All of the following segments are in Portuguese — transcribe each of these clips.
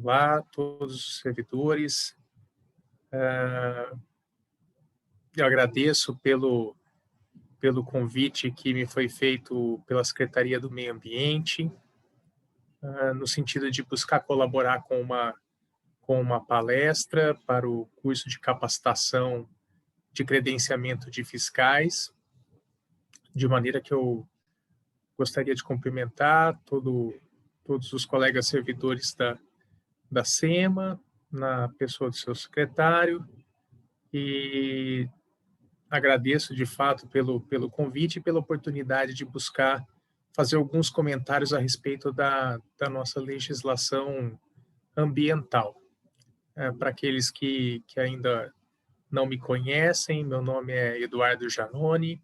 Olá a todos os servidores. Eu agradeço pelo convite que me foi feito pela Secretaria do Meio Ambiente, no sentido de buscar colaborar com uma palestra para o curso de capacitação de credenciamento de fiscais, de maneira que eu gostaria de cumprimentar todos os colegas servidores da SEMA, na pessoa do seu secretário, e agradeço de fato pelo convite e pela oportunidade de buscar fazer alguns comentários a respeito da nossa legislação ambiental. Para aqueles que ainda não me conhecem, meu nome é Eduardo Janoni,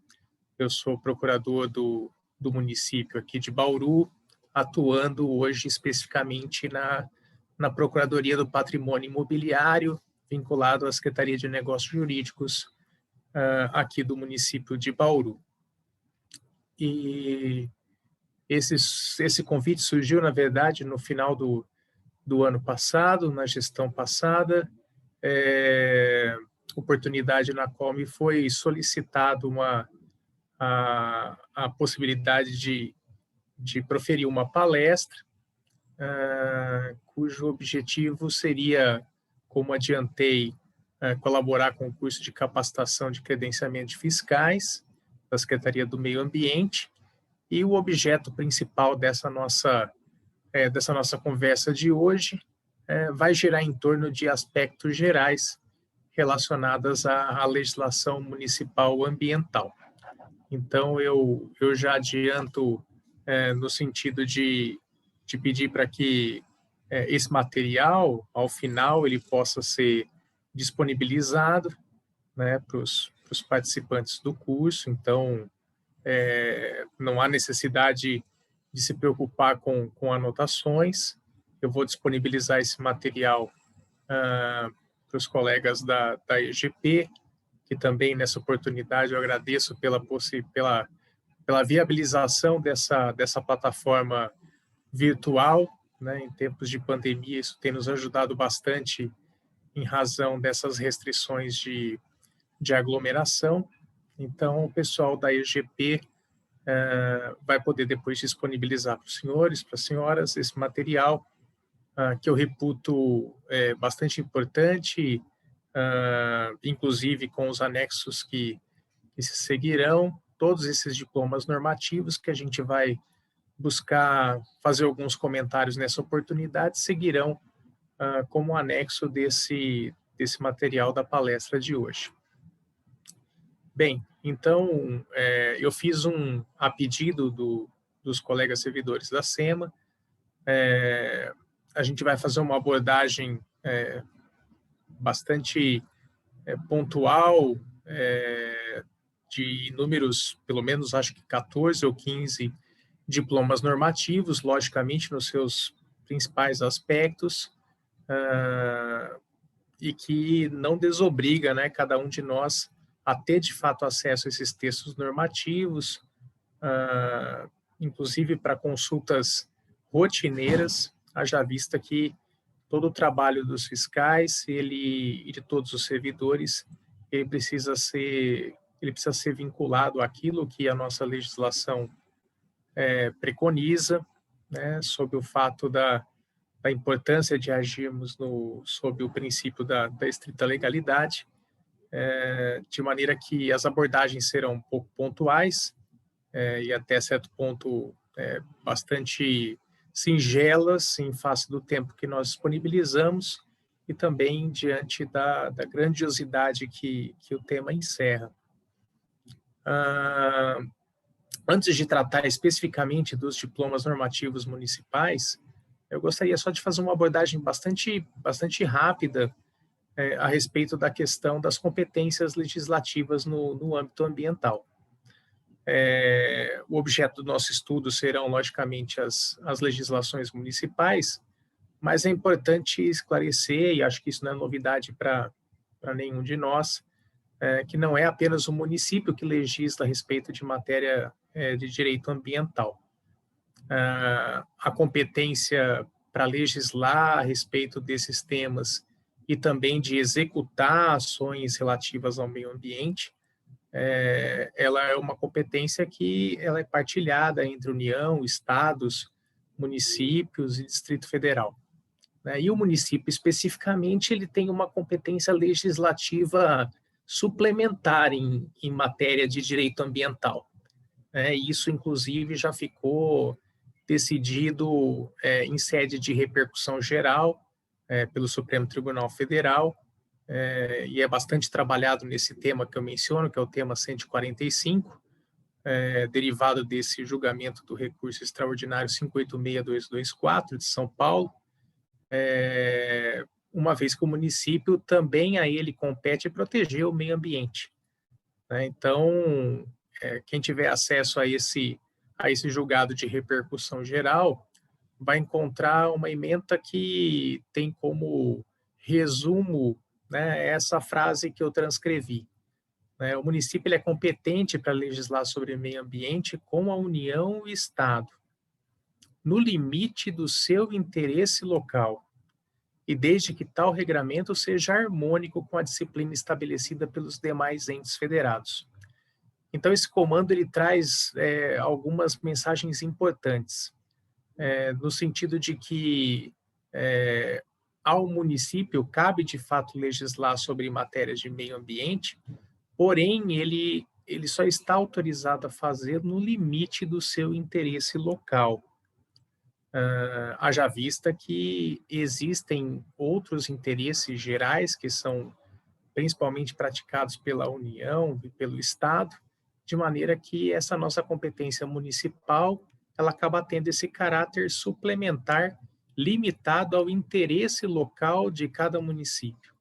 eu sou procurador do município aqui de Bauru, atuando hoje especificamente na Procuradoria do Patrimônio Imobiliário, vinculado à Secretaria de Negócios Jurídicos aqui do município de Bauru. E esse convite surgiu, na verdade, no final do ano passado, na gestão passada, oportunidade na qual me foi solicitado a possibilidade de proferir uma palestra, cujo objetivo seria, como adiantei, colaborar com o curso de capacitação de credenciamento de fiscais da Secretaria do Meio Ambiente, e o objeto principal dessa nossa conversa de hoje vai girar em torno de aspectos gerais relacionados à legislação municipal ambiental. Então, eu já adianto no sentido de pedir para que esse material, ao final, ele possa ser disponibilizado, né, para os participantes do curso. Então, não há necessidade de se preocupar com anotações. Eu vou disponibilizar esse material para os colegas da EGP, que também, nessa oportunidade, eu agradeço pela viabilização dessa plataforma virtual, né? Em tempos de pandemia, isso tem nos ajudado bastante em razão dessas restrições de aglomeração. Então, o pessoal da EGP vai poder depois disponibilizar para os senhores, para as senhoras, esse material que eu reputo bastante importante, inclusive com os anexos que se seguirão, todos esses diplomas normativos que a gente vai buscar fazer alguns comentários nessa oportunidade, seguirão como anexo desse material da palestra de hoje. Bem, então, eu fiz a pedido dos colegas servidores da SEMA, a gente vai fazer uma abordagem bastante pontual, de números, pelo menos acho que 14 ou 15 diplomas normativos, logicamente nos seus principais aspectos, e que não desobriga, né, cada um de nós a ter de fato acesso a esses textos normativos, inclusive para consultas rotineiras, haja vista que todo o trabalho dos fiscais e de todos os servidores, ele precisa ser vinculado àquilo que a nossa legislação preconiza, né, sob o fato da importância de agirmos sob o princípio da estrita legalidade, de maneira que as abordagens serão um pouco pontuais e até certo ponto bastante singelas em face do tempo que nós disponibilizamos e também diante da grandiosidade que o tema encerra. Antes de tratar especificamente dos diplomas normativos municipais, eu gostaria só de fazer uma abordagem bastante rápida a respeito da questão das competências legislativas no âmbito ambiental. O objeto do nosso estudo serão, logicamente, as legislações municipais, mas é importante esclarecer, e acho que isso não é novidade para nenhum de nós, que não é apenas o município que legisla a respeito de matéria de direito ambiental. A competência para legislar a respeito desses temas e também de executar ações relativas ao meio ambiente, ela é uma competência que ela é partilhada entre União, estados, municípios e Distrito Federal, né? E o município, especificamente, ele tem uma competência legislativa suplementar em matéria de direito ambiental, né? Isso, inclusive, já ficou decidido em sede de repercussão geral pelo Supremo Tribunal Federal, e é bastante trabalhado nesse tema que eu menciono, que é o tema 145, derivado desse julgamento do recurso extraordinário 586224 de São Paulo, uma vez que o município também a ele compete proteger o meio ambiente, né? Então, quem tiver acesso a esse julgado de repercussão geral vai encontrar uma ementa que tem como resumo, né, essa frase que eu transcrevi, né? O município ele é competente para legislar sobre meio ambiente com a União e o Estado, no limite do seu interesse local, e desde que tal regramento seja harmônico com a disciplina estabelecida pelos demais entes federados. Então, esse comando ele traz algumas mensagens importantes, no sentido de que ao município cabe, de fato, legislar sobre matérias de meio ambiente, porém, ele só está autorizado a fazer no limite do seu interesse local. Haja vista que existem outros interesses gerais que são principalmente praticados pela União e pelo Estado, de maneira que essa nossa competência municipal ela acaba tendo esse caráter suplementar limitado ao interesse local de cada município,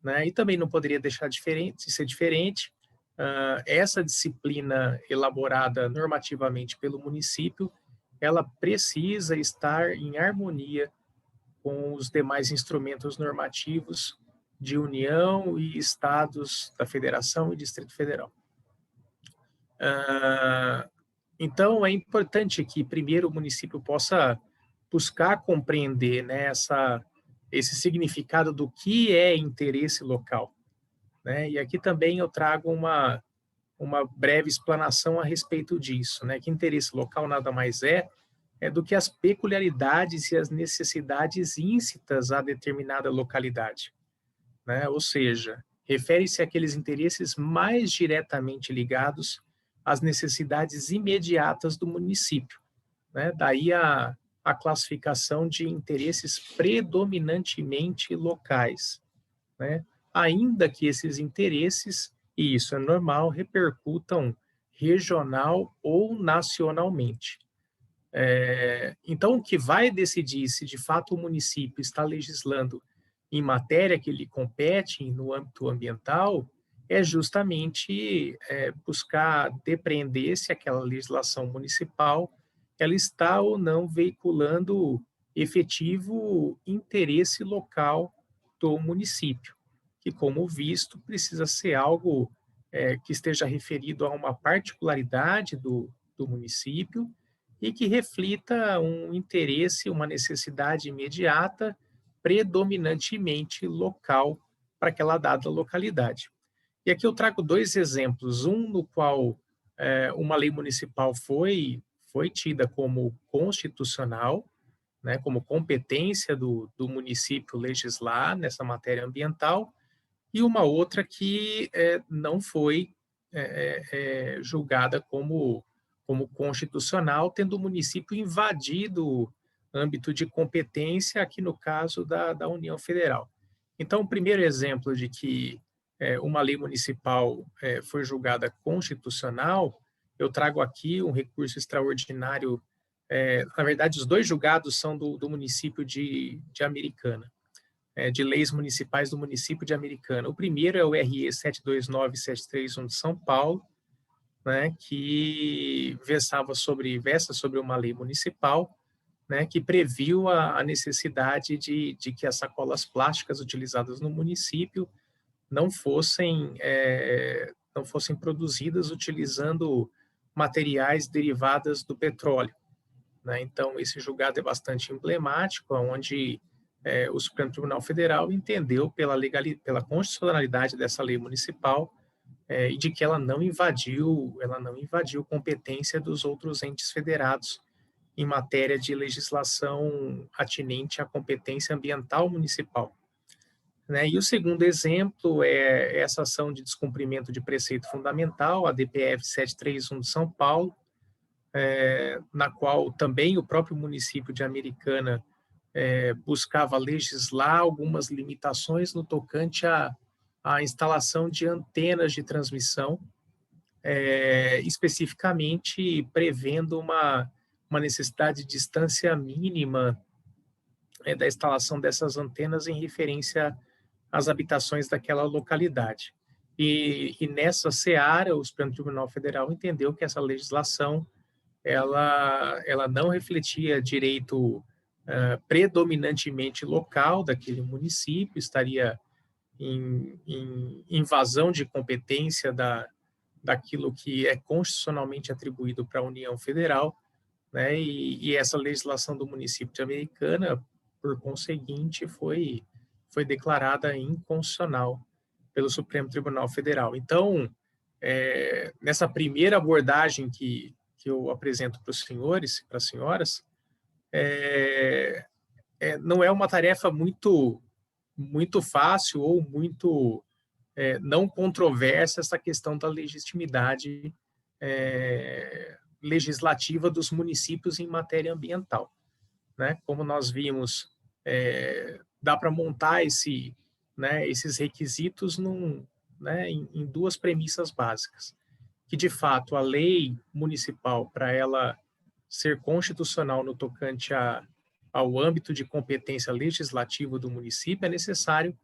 né? E também não poderia deixar de ser diferente. Essa disciplina elaborada normativamente pelo município, ela precisa estar em harmonia com os demais instrumentos normativos de União e estados da Federação e Distrito Federal. Então, é importante que primeiro o município possa buscar compreender, né, esse significado do que é interesse local, né? E aqui também eu trago uma breve explanação a respeito disso, né? Que interesse local nada mais é do que as peculiaridades e as necessidades íncitas a determinada localidade, né? Ou seja, refere-se àqueles interesses mais diretamente ligados às necessidades imediatas do município, né? Daí a classificação de interesses predominantemente locais, né? Ainda que esses interesses, e isso é normal, repercutam regional ou nacionalmente. Então, o que vai decidir se de fato o município está legislando em matéria que lhe compete no âmbito ambiental é justamente buscar depreender se aquela legislação municipal ela está ou não veiculando efetivo interesse local do município, que, como visto, precisa ser algo que esteja referido a uma particularidade do município e que reflita um interesse, uma necessidade imediata, predominantemente local para aquela dada localidade. E aqui eu trago dois exemplos, um no qual uma lei municipal foi tida como constitucional, né, como competência do município legislar nessa matéria ambiental, e uma outra que não foi julgada como constitucional, tendo o município invadido o âmbito de competência, aqui no caso da União Federal. Então, o primeiro exemplo de que uma lei municipal foi julgada constitucional, eu trago aqui um recurso extraordinário. Na verdade, os dois julgados são do município de Americana, de leis municipais do município de Americana. O primeiro é o RE 729731 de São Paulo, né, que versa sobre uma lei municipal, né, que previu a necessidade de que as sacolas plásticas utilizadas no município não fossem produzidas utilizando materiais derivados do petróleo, né? Então, esse julgado é bastante emblemático, onde o Supremo Tribunal Federal entendeu pela constitucionalidade dessa lei municipal e de que ela não invadiu competência dos outros entes federados em matéria de legislação atinente à competência ambiental municipal, né? E o segundo exemplo é essa ação de descumprimento de preceito fundamental, a DPF 731 de São Paulo, na qual também o próprio município de Americana buscava legislar algumas limitações no tocante à instalação de antenas de transmissão, especificamente prevendo uma necessidade de distância mínima da instalação dessas antenas em referência às habitações daquela localidade. E nessa seara, o Supremo Tribunal Federal entendeu que essa legislação ela não refletia direito predominantemente local daquele município, estaria em invasão de competência daquilo que é constitucionalmente atribuído para a União Federal, né? E essa legislação do município de Americana, por conseguinte, foi declarada inconstitucional pelo Supremo Tribunal Federal. Então, nessa primeira abordagem que eu apresento para os senhores e para as senhoras, não é uma tarefa muito fácil ou muito não controversa essa questão da legitimidade legislativa dos municípios em matéria ambiental, né? Como nós vimos, dá para montar esses requisitos em duas premissas básicas, que de fato a lei municipal, para ela ser constitucional no tocante ao âmbito de competência legislativa do município, é necessário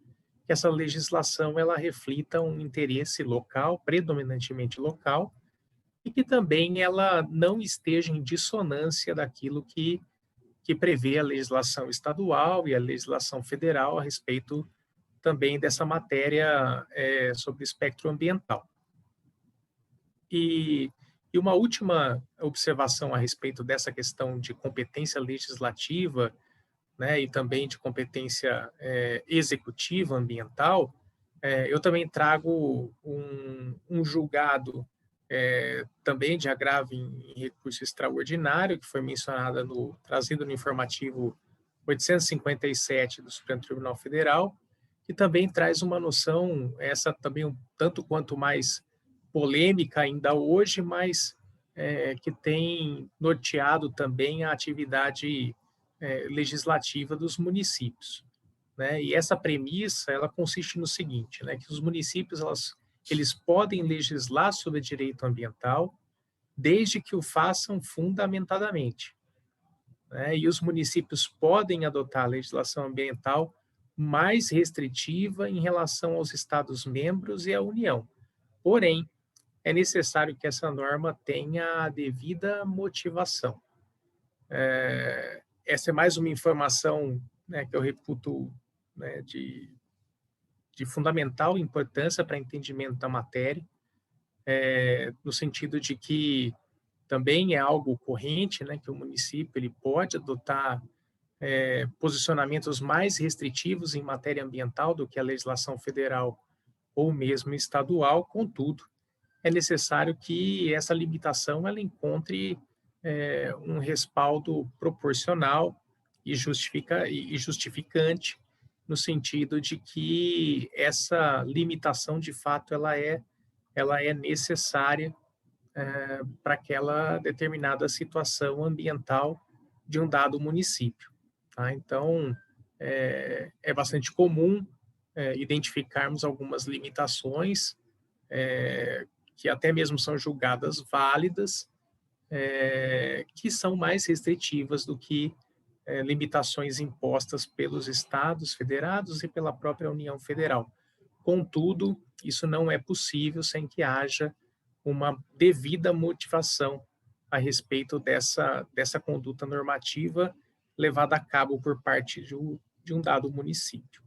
que essa legislação ela reflita um interesse local, predominantemente local, e que também ela não esteja em dissonância daquilo que prevê a legislação estadual e a legislação federal a respeito também dessa matéria sobre o espectro ambiental. E uma última observação a respeito dessa questão de competência legislativa, né, e também de competência executiva ambiental, eu também trago um julgado também de agravo em recurso extraordinário, que foi trazido no informativo 857 do Supremo Tribunal Federal, que também traz uma noção, essa também um tanto quanto mais polêmica ainda hoje, mas que tem norteado também a atividade legislativa dos municípios, né? E essa premissa, ela consiste no seguinte, né, que os municípios eles podem legislar sobre direito ambiental desde que o façam fundamentadamente, né? E os municípios podem adotar a legislação ambiental mais restritiva em relação aos Estados-membros e à União. Porém, é necessário que essa norma tenha a devida motivação. Essa é mais uma informação, né, que eu reputo, né, de fundamental importância para entendimento da matéria, no sentido de que também é algo corrente, né, que o município ele pode adotar posicionamentos mais restritivos em matéria ambiental do que a legislação federal ou mesmo estadual. Contudo, é necessário que essa limitação ela encontre um respaldo proporcional e justificante, no sentido de que essa limitação, de fato, ela é necessária para aquela determinada situação ambiental de um dado município, tá? Então, é bastante comum identificarmos algumas limitações que até mesmo são julgadas válidas, que são mais restritivas do que limitações impostas pelos estados federados e pela própria União Federal. Contudo, isso não é possível sem que haja uma devida motivação a respeito dessa conduta normativa levada a cabo por parte de um dado município.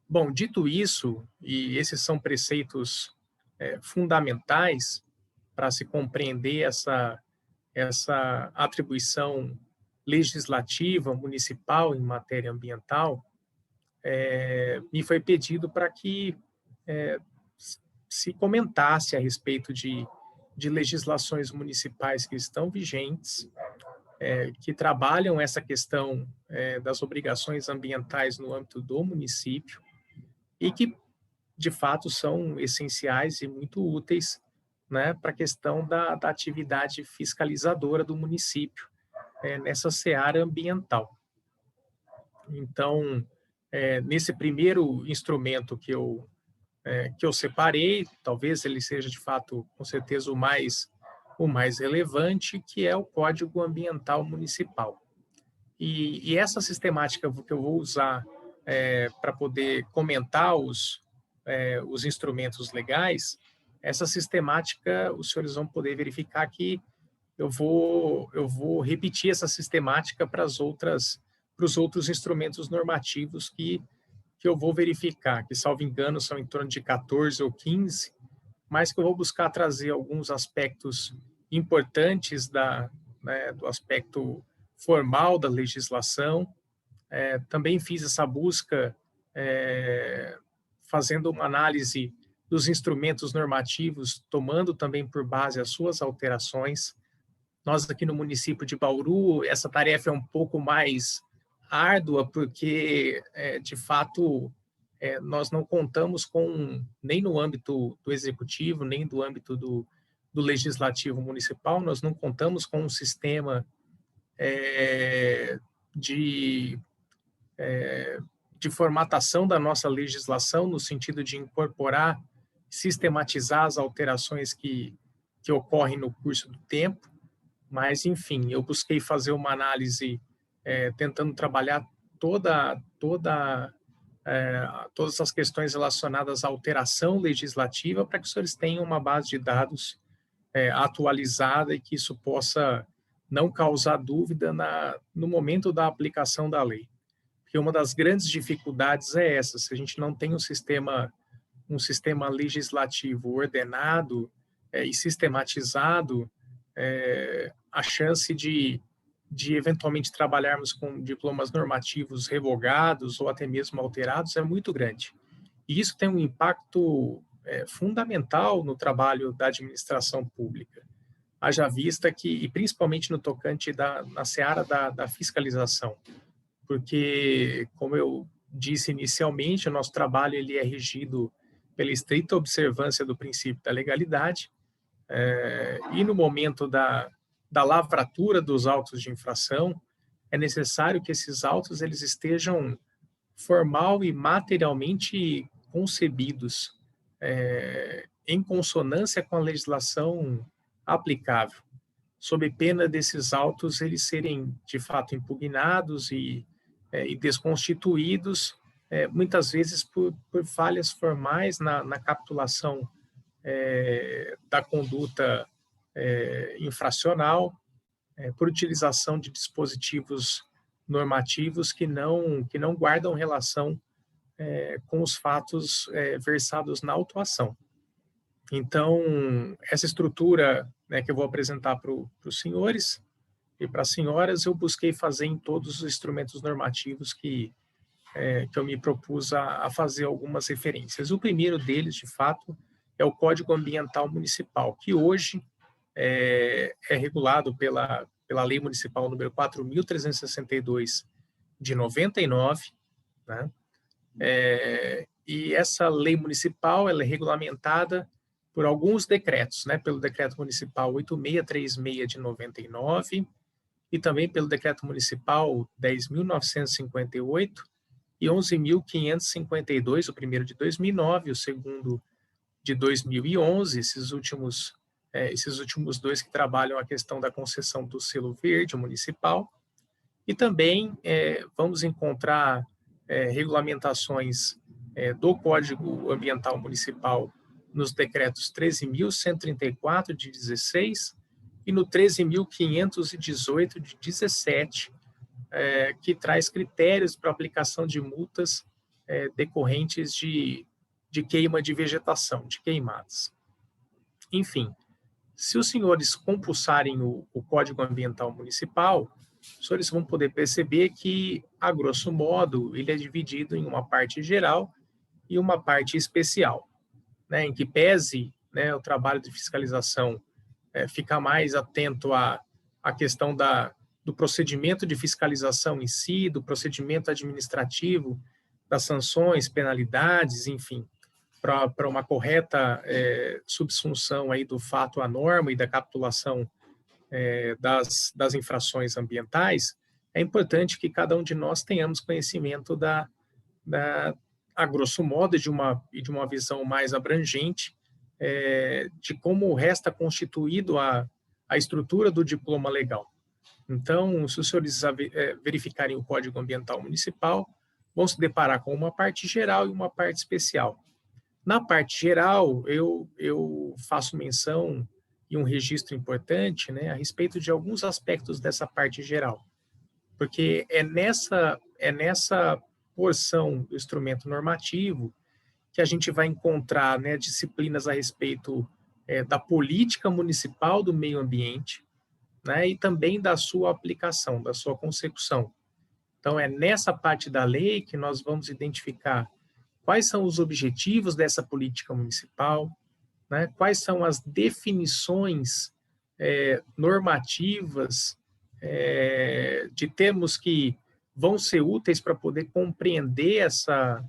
Bom, dito isso, e esses são preceitos fundamentais para se compreender essa atribuição legislativa municipal em matéria ambiental, me foi pedido para que se comentasse a respeito de legislações municipais que estão vigentes, que trabalham essa questão das obrigações ambientais no âmbito do município e que, de fato, são essenciais e muito úteis, né, para a questão da atividade fiscalizadora do município nessa seara ambiental. Então, nesse primeiro instrumento que eu separei, talvez ele seja, de fato, com certeza, o mais relevante, que é o Código Ambiental Municipal. E essa sistemática que eu vou usar para poder comentar os instrumentos legais, essa sistemática, os senhores vão poder verificar que eu vou repetir essa sistemática para os outros instrumentos normativos que eu vou verificar, que, salvo engano, são em torno de 14 ou 15, mas que eu vou buscar trazer alguns aspectos importantes do aspecto formal da legislação. Também fiz essa busca fazendo uma análise dos instrumentos normativos, tomando também por base as suas alterações. Nós aqui no município de Bauru, essa tarefa é um pouco mais árdua, porque, de fato, nós não contamos nem no âmbito do executivo, nem do âmbito do legislativo municipal, nós não contamos com um sistema de formatação da nossa legislação, no sentido de incorporar, sistematizar as alterações que ocorrem no curso do tempo, mas, enfim, eu busquei fazer uma análise tentando trabalhar todas as questões relacionadas à alteração legislativa para que os senhores tenham uma base de dados atualizada e que isso possa não causar dúvida no momento da aplicação da lei. Porque uma das grandes dificuldades é essa: se a gente não tem um sistema legislativo ordenado e sistematizado, a chance de eventualmente trabalharmos com diplomas normativos revogados ou até mesmo alterados é muito grande. E isso tem um impacto fundamental no trabalho da administração pública. Haja vista que, e principalmente no tocante na seara da fiscalização, porque, como eu disse inicialmente, o nosso trabalho ele é regido pela estrita observância do princípio da legalidade, e no momento da lavratura dos autos de infração, é necessário que esses autos eles estejam formal e materialmente concebidos em consonância com a legislação aplicável, sob pena desses autos eles serem, de fato, impugnados e desconstituídos, muitas vezes por falhas formais na capitulação da conduta infracional, por utilização de dispositivos normativos que não guardam relação com os fatos versados na autuação. Então, essa estrutura que eu vou apresentar para os senhores e para as senhoras, eu busquei fazer em todos os instrumentos normativos que eu me propus a fazer algumas referências. O primeiro deles, de fato, é o Código Ambiental Municipal, que hoje é regulado pela Lei Municipal número 4.362 de 99, né? E essa lei municipal ela é regulamentada por alguns decretos, né? Pelo Decreto Municipal 8636 de 99 e também pelo Decreto Municipal 10.958 e 11.552, o primeiro de 2009, o segundo de 2011, esses últimos dois que trabalham a questão da concessão do selo verde municipal. E também vamos encontrar regulamentações do Código Ambiental Municipal nos decretos 13.134 de 16 e no 13.518 de 17, que traz critérios para aplicação de multas decorrentes de queima de vegetação, de queimadas. Enfim, Se os senhores compulsarem o Código Ambiental Municipal, os senhores vão poder perceber que, a grosso modo, ele é dividido em uma parte geral e uma parte especial, né, em que pese, né, o trabalho de fiscalização ficar mais atento à questão do procedimento de fiscalização em si, do procedimento administrativo, das sanções, penalidades, enfim, para uma correta subsunção aí do fato à norma e da capitulação das infrações ambientais, é importante que cada um de nós tenhamos conhecimento a grosso modo, de uma visão mais abrangente de como resta constituído a estrutura do diploma legal. Então, se os senhores verificarem o Código Ambiental Municipal, vão se deparar com uma parte geral e uma parte especial. Na parte geral, eu faço menção e um registro importante, né, a respeito de alguns aspectos dessa parte geral, porque é nessa porção do instrumento normativo que a gente vai encontrar, né, disciplinas a respeito da política municipal do meio ambiente, né, e também da sua aplicação, da sua consecução. Então, é nessa parte da lei que nós vamos identificar quais são os objetivos dessa política municipal, né, quais são as definições normativas de termos que vão ser úteis para poder compreender essa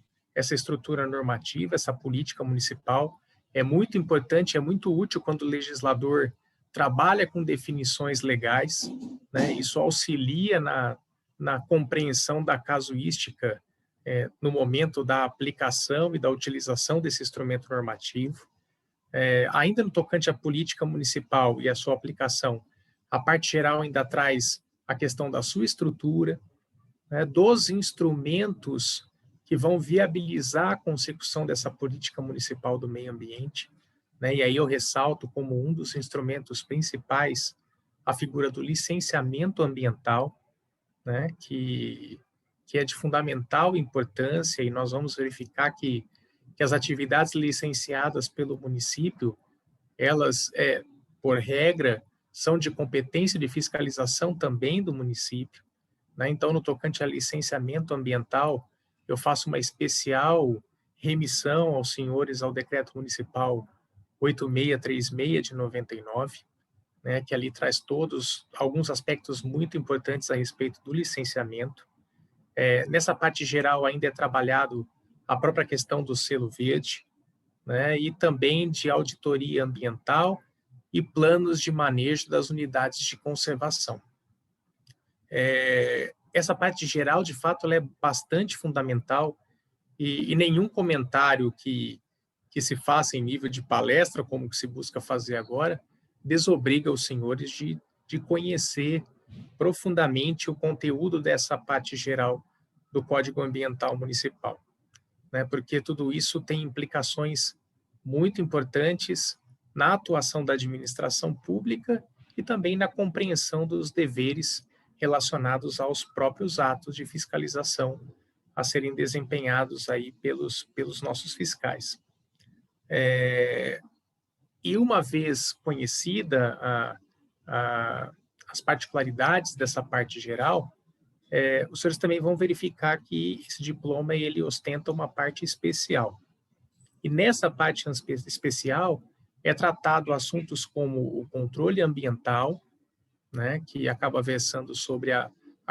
estrutura normativa, essa política municipal. É muito importante, é muito útil quando o legislador trabalha com definições legais, né? Isso auxilia na compreensão da casuística no momento da aplicação e da utilização desse instrumento normativo. Ainda no tocante à política municipal e à sua aplicação, a parte geral ainda traz a questão da sua estrutura, né, dos instrumentos que vão viabilizar a consecução dessa política municipal do meio ambiente, né, e aí eu ressalto como um dos instrumentos principais a figura do licenciamento ambiental, né, que é de fundamental importância, e nós vamos verificar que as atividades licenciadas pelo município, elas, por regra, são de competência de fiscalização também do município, né? Então, no tocante a licenciamento ambiental, eu faço uma especial remissão aos senhores ao Decreto Municipal 8636 de 99, né, que ali traz alguns aspectos muito importantes a respeito do licenciamento. Nessa parte geral ainda é trabalhado a própria questão do selo verde, né, e também de auditoria ambiental e planos de manejo das unidades de conservação. Essa parte geral, de fato, ela é bastante fundamental e nenhum comentário que se faça em nível de palestra, como que se busca fazer agora, desobriga os senhores de conhecer profundamente o conteúdo dessa parte geral do Código Ambiental Municipal, né? Porque tudo isso tem implicações muito importantes na atuação da administração pública e também na compreensão dos deveres relacionados aos próprios atos de fiscalização a serem desempenhados aí pelos nossos fiscais. E uma vez conhecida as particularidades dessa parte geral, os senhores também vão verificar que esse diploma ele ostenta uma parte especial. E nessa parte especial é tratado assuntos como o controle ambiental, né, que acaba versando sobre a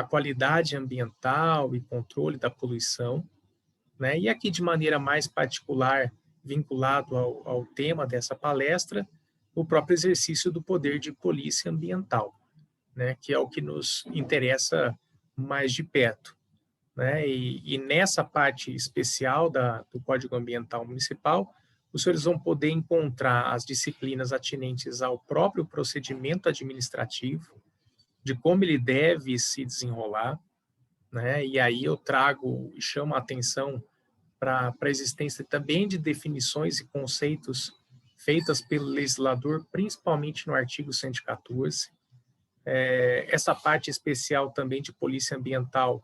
qualidade ambiental e controle da poluição, né, e aqui de maneira mais particular, vinculado ao tema dessa palestra, o próprio exercício do poder de polícia ambiental, né, que é o que nos interessa mais de perto, né, e nessa parte especial do Código Ambiental Municipal, os senhores vão poder encontrar as disciplinas atinentes ao próprio procedimento administrativo, de como ele deve se desenrolar, né, e aí eu trago e chamo a atenção para a existência também de definições e conceitos feitas pelo legislador, principalmente no artigo 114. Essa parte especial também de polícia ambiental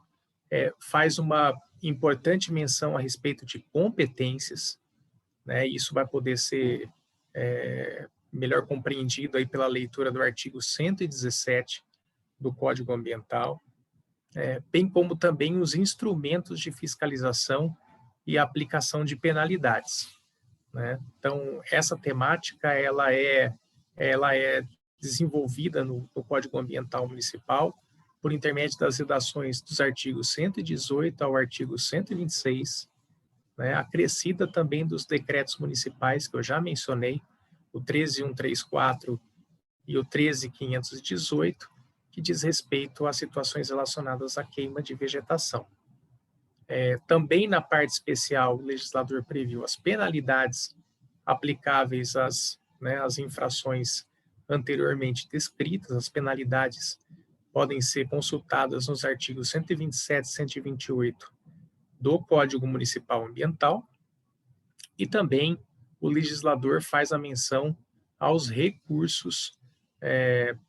faz uma importante menção a respeito de competências, né? Isso vai poder ser melhor compreendido aí pela leitura do artigo 117 do Código Ambiental, bem como também os instrumentos de fiscalização e aplicação de penalidades, né? Então, essa temática ela é desenvolvida no Código Ambiental Municipal por intermédio das redações dos artigos 118 ao artigo 126, né, acrescida também dos decretos municipais que eu já mencionei, o 13.134 e o 13.518, que diz respeito a situações relacionadas à queima de vegetação. Também na parte especial, o legislador previu as penalidades aplicáveis às infrações anteriormente descritas. As penalidades podem ser consultadas nos artigos 127 e 128 do Código Municipal Ambiental, e também o legislador faz a menção aos recursos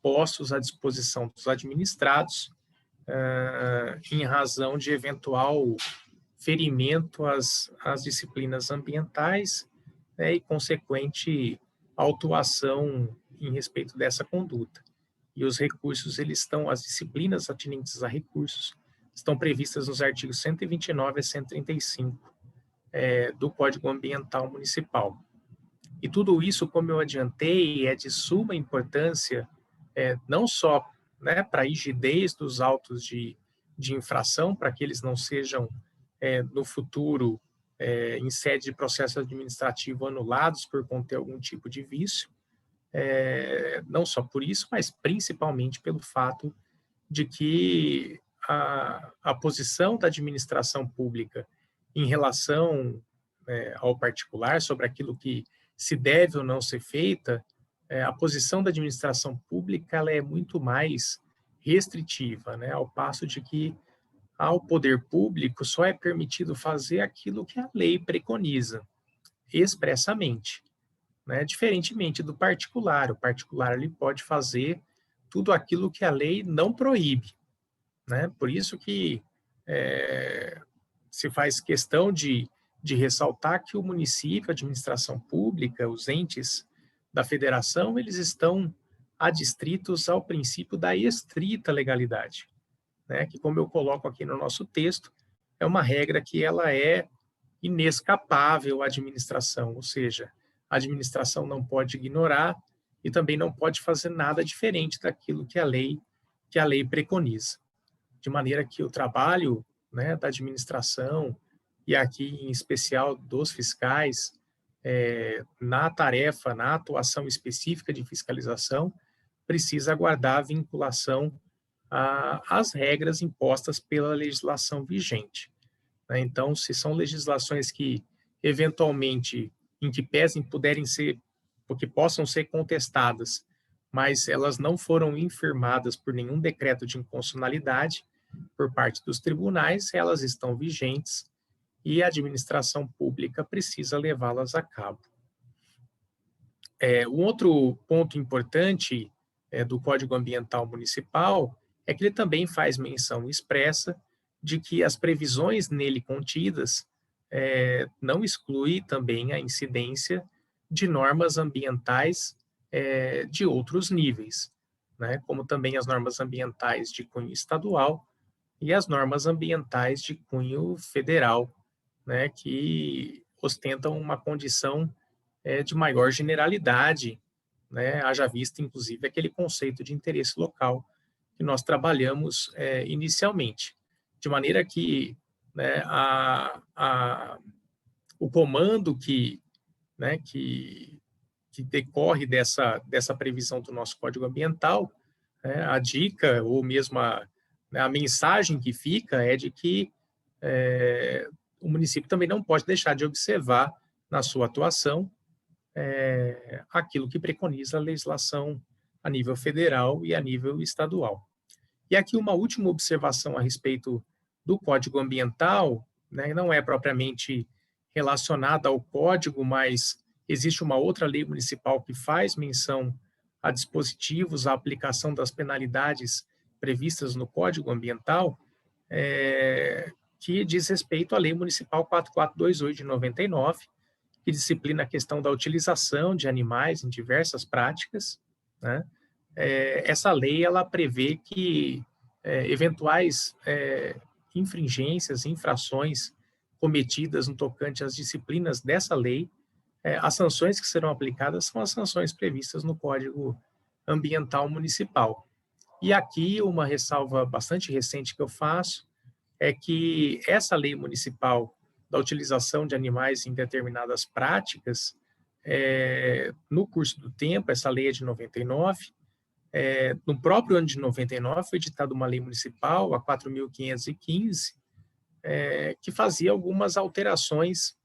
postos à disposição dos administrados em razão de eventual ferimento às disciplinas ambientais, né, e consequente autuação em respeito dessa conduta. E os recursos, as disciplinas atinentes a recursos, estão previstas nos artigos 129 a 135 do Código Ambiental Municipal. E tudo isso, como eu adiantei, é de suma importância, não só, né, para a rigidez dos autos de infração, para que eles não sejam, no futuro, em sede de processo administrativo, anulados por conter algum tipo de vício, não só por isso, mas principalmente pelo fato de que a posição da administração pública em relação ao particular, sobre aquilo que se deve ou não ser feita, a posição da administração pública ela é muito mais restritiva, né, ao passo de que ao poder público só é permitido fazer aquilo que a lei preconiza, expressamente, né, diferentemente do particular. O particular ele pode fazer tudo aquilo que a lei não proíbe, né? Por isso que se faz questão de ressaltar que o município, a administração pública, os entes da federação, eles estão adstritos ao princípio da estrita legalidade, né? Que, como eu coloco aqui no nosso texto, é uma regra que ela é inescapável à administração, ou seja, a administração não pode ignorar e também não pode fazer nada diferente daquilo que a lei preconiza. De maneira que o trabalho, né, da administração, e aqui em especial dos fiscais, na tarefa, na atuação específica de fiscalização, precisa aguardar a vinculação às regras impostas pela legislação vigente, né? Então, se são legislações que, eventualmente, em que pesem puderem ser, porque possam ser contestadas, mas elas não foram infirmadas por nenhum decreto de inconstitucionalidade por parte dos tribunais, elas estão vigentes e a administração pública precisa levá-las a cabo. Um outro ponto importante do Código Ambiental Municipal é que ele também faz menção expressa de que as previsões nele contidas não exclui também a incidência de normas ambientais de outros níveis, né, como também as normas ambientais de cunho estadual e as normas ambientais de cunho federal, né, que ostentam uma condição de maior generalidade, né, haja vista, inclusive, aquele conceito de interesse local que nós trabalhamos inicialmente. De maneira que, né, o comando que decorre dessa previsão do nosso Código Ambiental, a dica ou mesmo a mensagem que fica é de que o município também não pode deixar de observar na sua atuação aquilo que preconiza a legislação a nível federal e a nível estadual. E aqui uma última observação a respeito do Código Ambiental, né, não é propriamente relacionada ao Código, mas existe uma outra lei municipal que faz menção a dispositivos, a aplicação das penalidades previstas no Código Ambiental, que diz respeito à Lei Municipal 4428 de 99, que disciplina a questão da utilização de animais em diversas práticas, né? Essa lei ela prevê que eventuais infringências, infrações cometidas no tocante às disciplinas dessa lei, as sanções que serão aplicadas são as sanções previstas no Código Ambiental Municipal. E aqui uma ressalva bastante recente que eu faço é que essa lei municipal da utilização de animais em determinadas práticas, no curso do tempo, essa lei é de 99, no próprio ano de 99 foi editada uma lei municipal, a 4.515, que fazia algumas alterações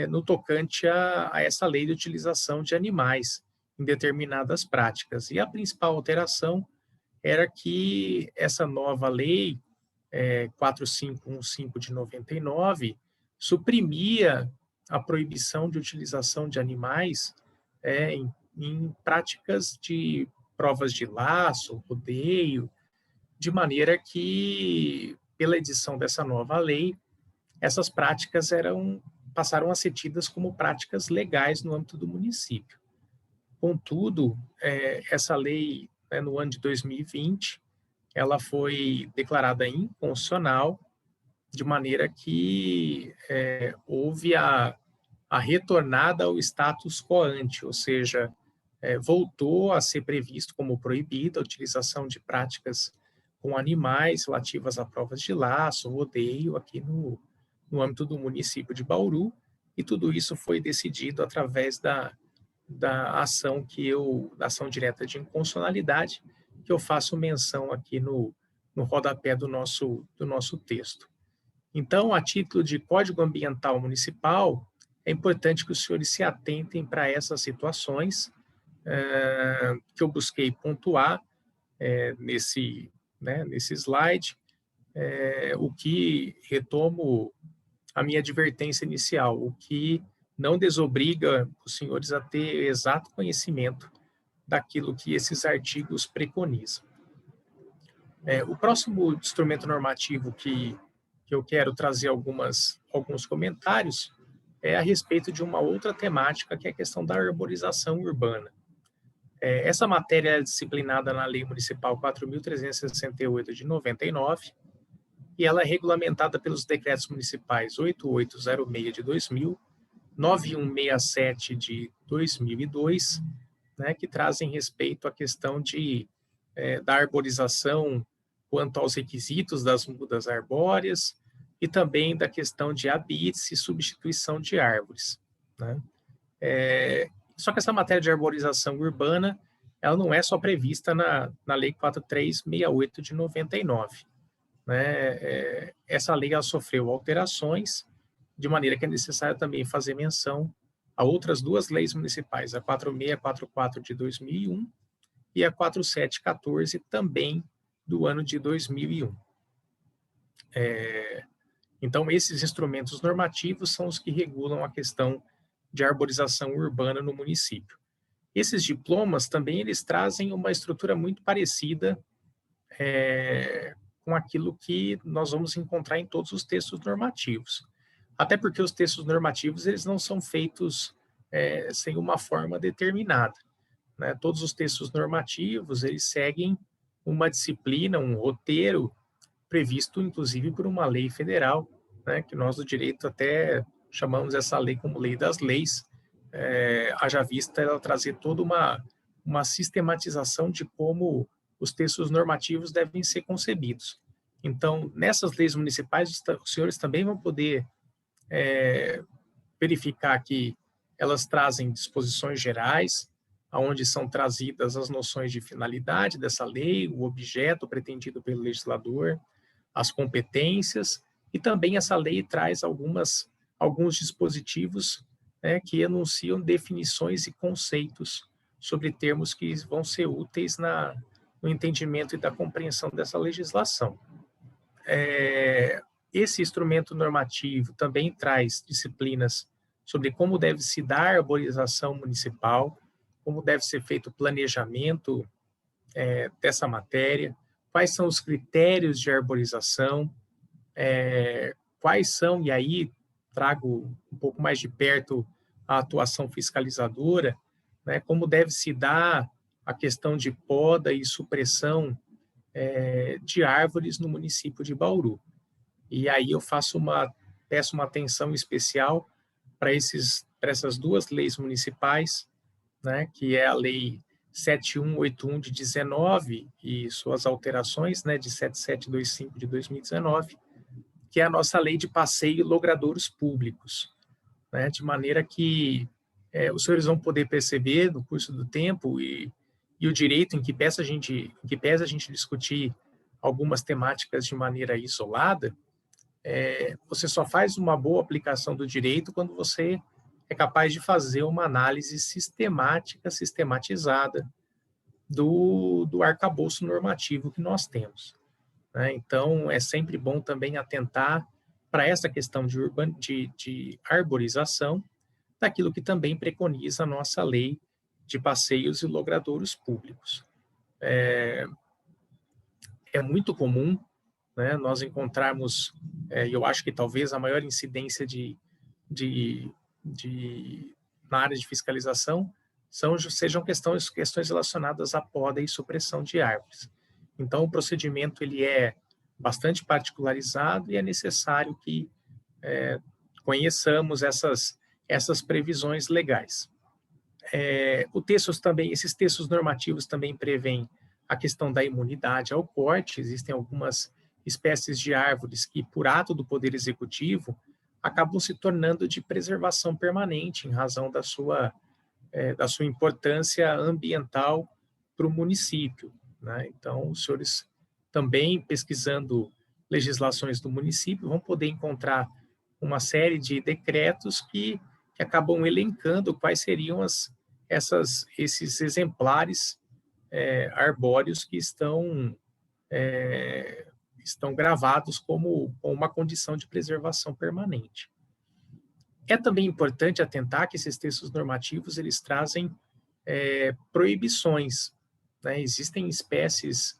no tocante a essa lei de utilização de animais em determinadas práticas. E a principal alteração era que essa nova lei, 4515 de 99, suprimia a proibição de utilização de animais em práticas de provas de laço, rodeio, de maneira que, pela edição dessa nova lei, essas práticas passaram a ser tidas como práticas legais no âmbito do município. Contudo, essa lei, no ano de 2020, ela foi declarada inconstitucional, de maneira que houve a retornada ao status quo ante, ou seja, voltou a ser previsto como proibida a utilização de práticas com animais relativas a provas de laço, rodeio, aqui no âmbito do município de Bauru, e tudo isso foi decidido através da ação da ação direta de inconstitucionalidade, que eu faço menção aqui no rodapé do nosso texto. Então, a título de Código Ambiental Municipal, é importante que os senhores se atentem para essas situações que eu busquei pontuar nesse slide, o que retomo a minha advertência inicial, o que não desobriga os senhores a ter exato conhecimento daquilo que esses artigos preconizam. O próximo instrumento normativo que eu quero trazer alguns comentários é a respeito de uma outra temática, que é a questão da arborização urbana. Essa matéria é disciplinada na Lei Municipal 4.368 de 99, e ela é regulamentada pelos decretos municipais 8806 de 2000, 9167 de 2002, né, que trazem respeito à questão da arborização quanto aos requisitos das mudas arbóreas e também da questão de habites e substituição de árvores, né? Só que essa matéria de arborização urbana, ela não é só prevista na Lei 4368 de 99. Né? Essa lei ela sofreu alterações, de maneira que é necessário também fazer menção a outras duas leis municipais, a 4644 de 2001 e a 4714 também do ano de 2001. Então, esses instrumentos normativos são os que regulam a questão de arborização urbana no município. Esses diplomas também eles trazem uma estrutura muito parecida com aquilo que nós vamos encontrar em todos os textos normativos. Até porque os textos normativos eles não são feitos sem uma forma determinada, né? Todos os textos normativos eles seguem uma disciplina, um roteiro previsto, inclusive, por uma lei federal, né? Que nós do direito até chamamos essa lei como lei das leis, haja vista ela trazer toda uma sistematização de como os textos normativos devem ser concebidos. Então, nessas leis municipais, os senhores também vão poder verificar que elas trazem disposições gerais, onde são trazidas as noções de finalidade dessa lei, o objeto pretendido pelo legislador, as competências, e também essa lei traz alguns dispositivos que enunciam definições e conceitos sobre termos que vão ser úteis no entendimento e da compreensão dessa legislação. Esse instrumento normativo também traz disciplinas sobre como deve se dar a arborização municipal, como deve ser feito o planejamento dessa matéria, quais são os critérios de arborização, quais são, e aí trago um pouco mais de perto a atuação fiscalizadora, né, como deve se dar a questão de poda e supressão de árvores no município de Bauru. E aí eu peço uma atenção especial para essas duas leis municipais, né, que é a Lei 7181 de 19 e suas alterações, né, de 7725 de 2019, que é a nossa lei de passeio e logradouros públicos, né, de maneira que os senhores vão poder perceber no curso do tempo e o direito em que pese a gente discutir algumas temáticas de maneira isolada, você só faz uma boa aplicação do direito quando você é capaz de fazer uma análise sistemática, sistematizada do arcabouço normativo que nós temos, né? Então, é sempre bom também atentar para essa questão de arborização, daquilo que também preconiza a nossa lei de passeios e logradouros públicos. É muito comum, né, nós encontrarmos, eu acho que talvez a maior incidência de, na área de fiscalização sejam questões relacionadas à poda e supressão de árvores. Então, o procedimento ele é bastante particularizado e é necessário que conheçamos essas previsões legais. Esses textos normativos também prevêem a questão da imunidade ao corte. Existem algumas espécies de árvores que, por ato do Poder Executivo, acabam se tornando de preservação permanente em razão da sua importância ambiental para o município, né? Então, os senhores também, pesquisando legislações do município, vão poder encontrar uma série de decretos que acabam elencando quais seriam esses exemplares arbóreos que estão gravados como uma condição de preservação permanente. É também importante atentar que esses textos normativos eles trazem proibições, né? Existem espécies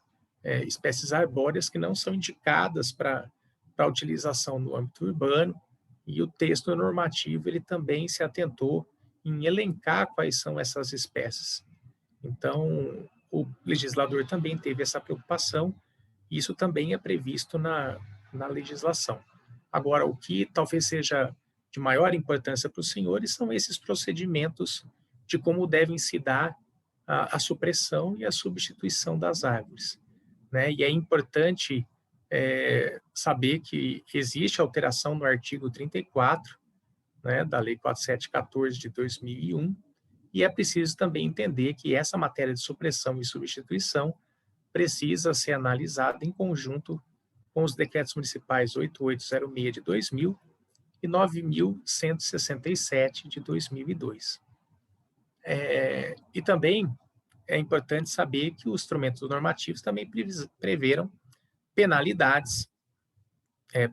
arbóreas que não são indicadas para a utilização no âmbito urbano, e o texto normativo ele também se atentou em elencar quais são essas espécies. Então, o legislador também teve essa preocupação, e isso também é previsto na legislação. Agora, o que talvez seja de maior importância para os senhores são esses procedimentos de como devem se dar a supressão e a substituição das árvores, né? E é importante saber que existe alteração no artigo 34, né, da Lei 4714 de 2001, e é preciso também entender que essa matéria de supressão e substituição precisa ser analisada em conjunto com os decretos municipais 8806 de 2000 e 9.167 de 2002. E também é importante saber que os instrumentos normativos também preveram penalidades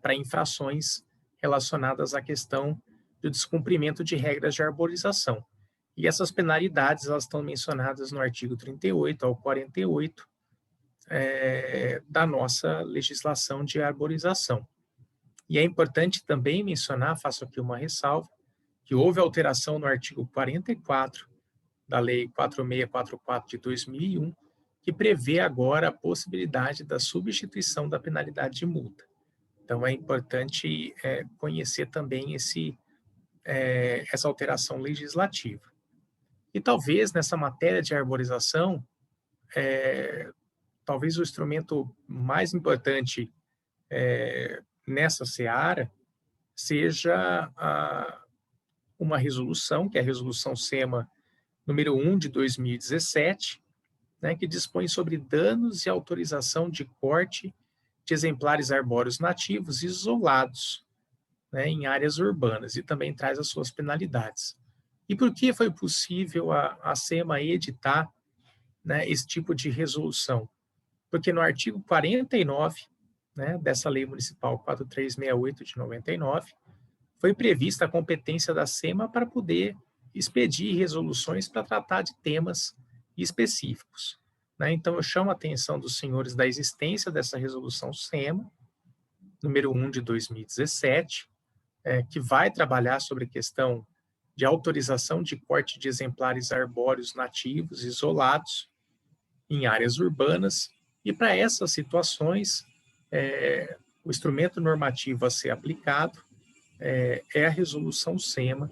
para infrações relacionadas à questão do descumprimento de regras de arborização. E essas penalidades elas estão mencionadas no artigo 38 ao 48 da nossa legislação de arborização. E é importante também mencionar, faço aqui uma ressalva, que houve alteração no artigo 44 da Lei 4644 de 2001, que prevê agora a possibilidade da substituição da penalidade de multa. Então, é importante conhecer também essa alteração legislativa. E talvez nessa matéria de arborização, talvez o instrumento mais importante nessa seara seja uma resolução, que é a Resolução SEMA número 1 de 2017, né, que dispõe sobre danos e autorização de corte de exemplares arbóreos nativos isolados, né, em áreas urbanas, e também traz as suas penalidades. E por que foi possível a SEMA editar, né, esse tipo de resolução? Porque no artigo 49, né, dessa Lei Municipal 4368 de 99, foi prevista a competência da SEMA para poder expedir resoluções para tratar de temas específicos, né? Então, eu chamo a atenção dos senhores da existência dessa resolução SEMA, número 1 de 2017, que vai trabalhar sobre a questão de autorização de corte de exemplares arbóreos nativos isolados em áreas urbanas, e para essas situações, o instrumento normativo a ser aplicado é a Resolução SEMA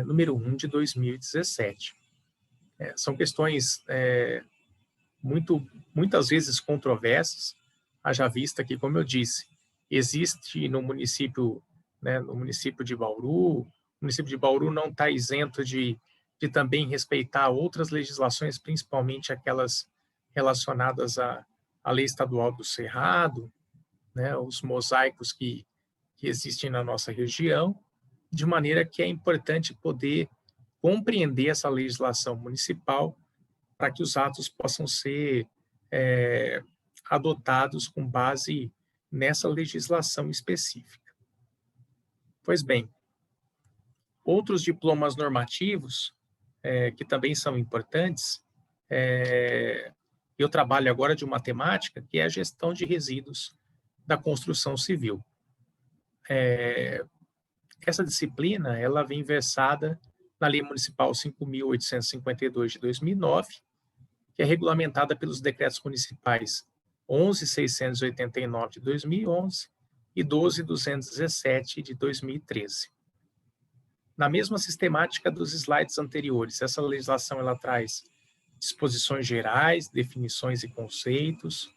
número 1 de 2017. São questões muitas vezes controversas, haja vista que, como eu disse, existe no município de Bauru, o município de Bauru não está isento de também respeitar outras legislações, principalmente aquelas relacionadas à lei estadual do Cerrado, né, os mosaicos que existem na nossa região, de maneira que é importante poder compreender essa legislação municipal para que os atos possam ser adotados com base nessa legislação específica. Pois bem, outros diplomas normativos que também são importantes, eu trabalho agora de uma temática que é a gestão de resíduos da construção civil. Essa disciplina ela vem versada na Lei Municipal 5.852 de 2009, que é regulamentada pelos decretos municipais 11.689 de 2011 e 12.217 de 2013. Na mesma sistemática dos slides anteriores, essa legislação ela traz disposições gerais, definições e conceitos.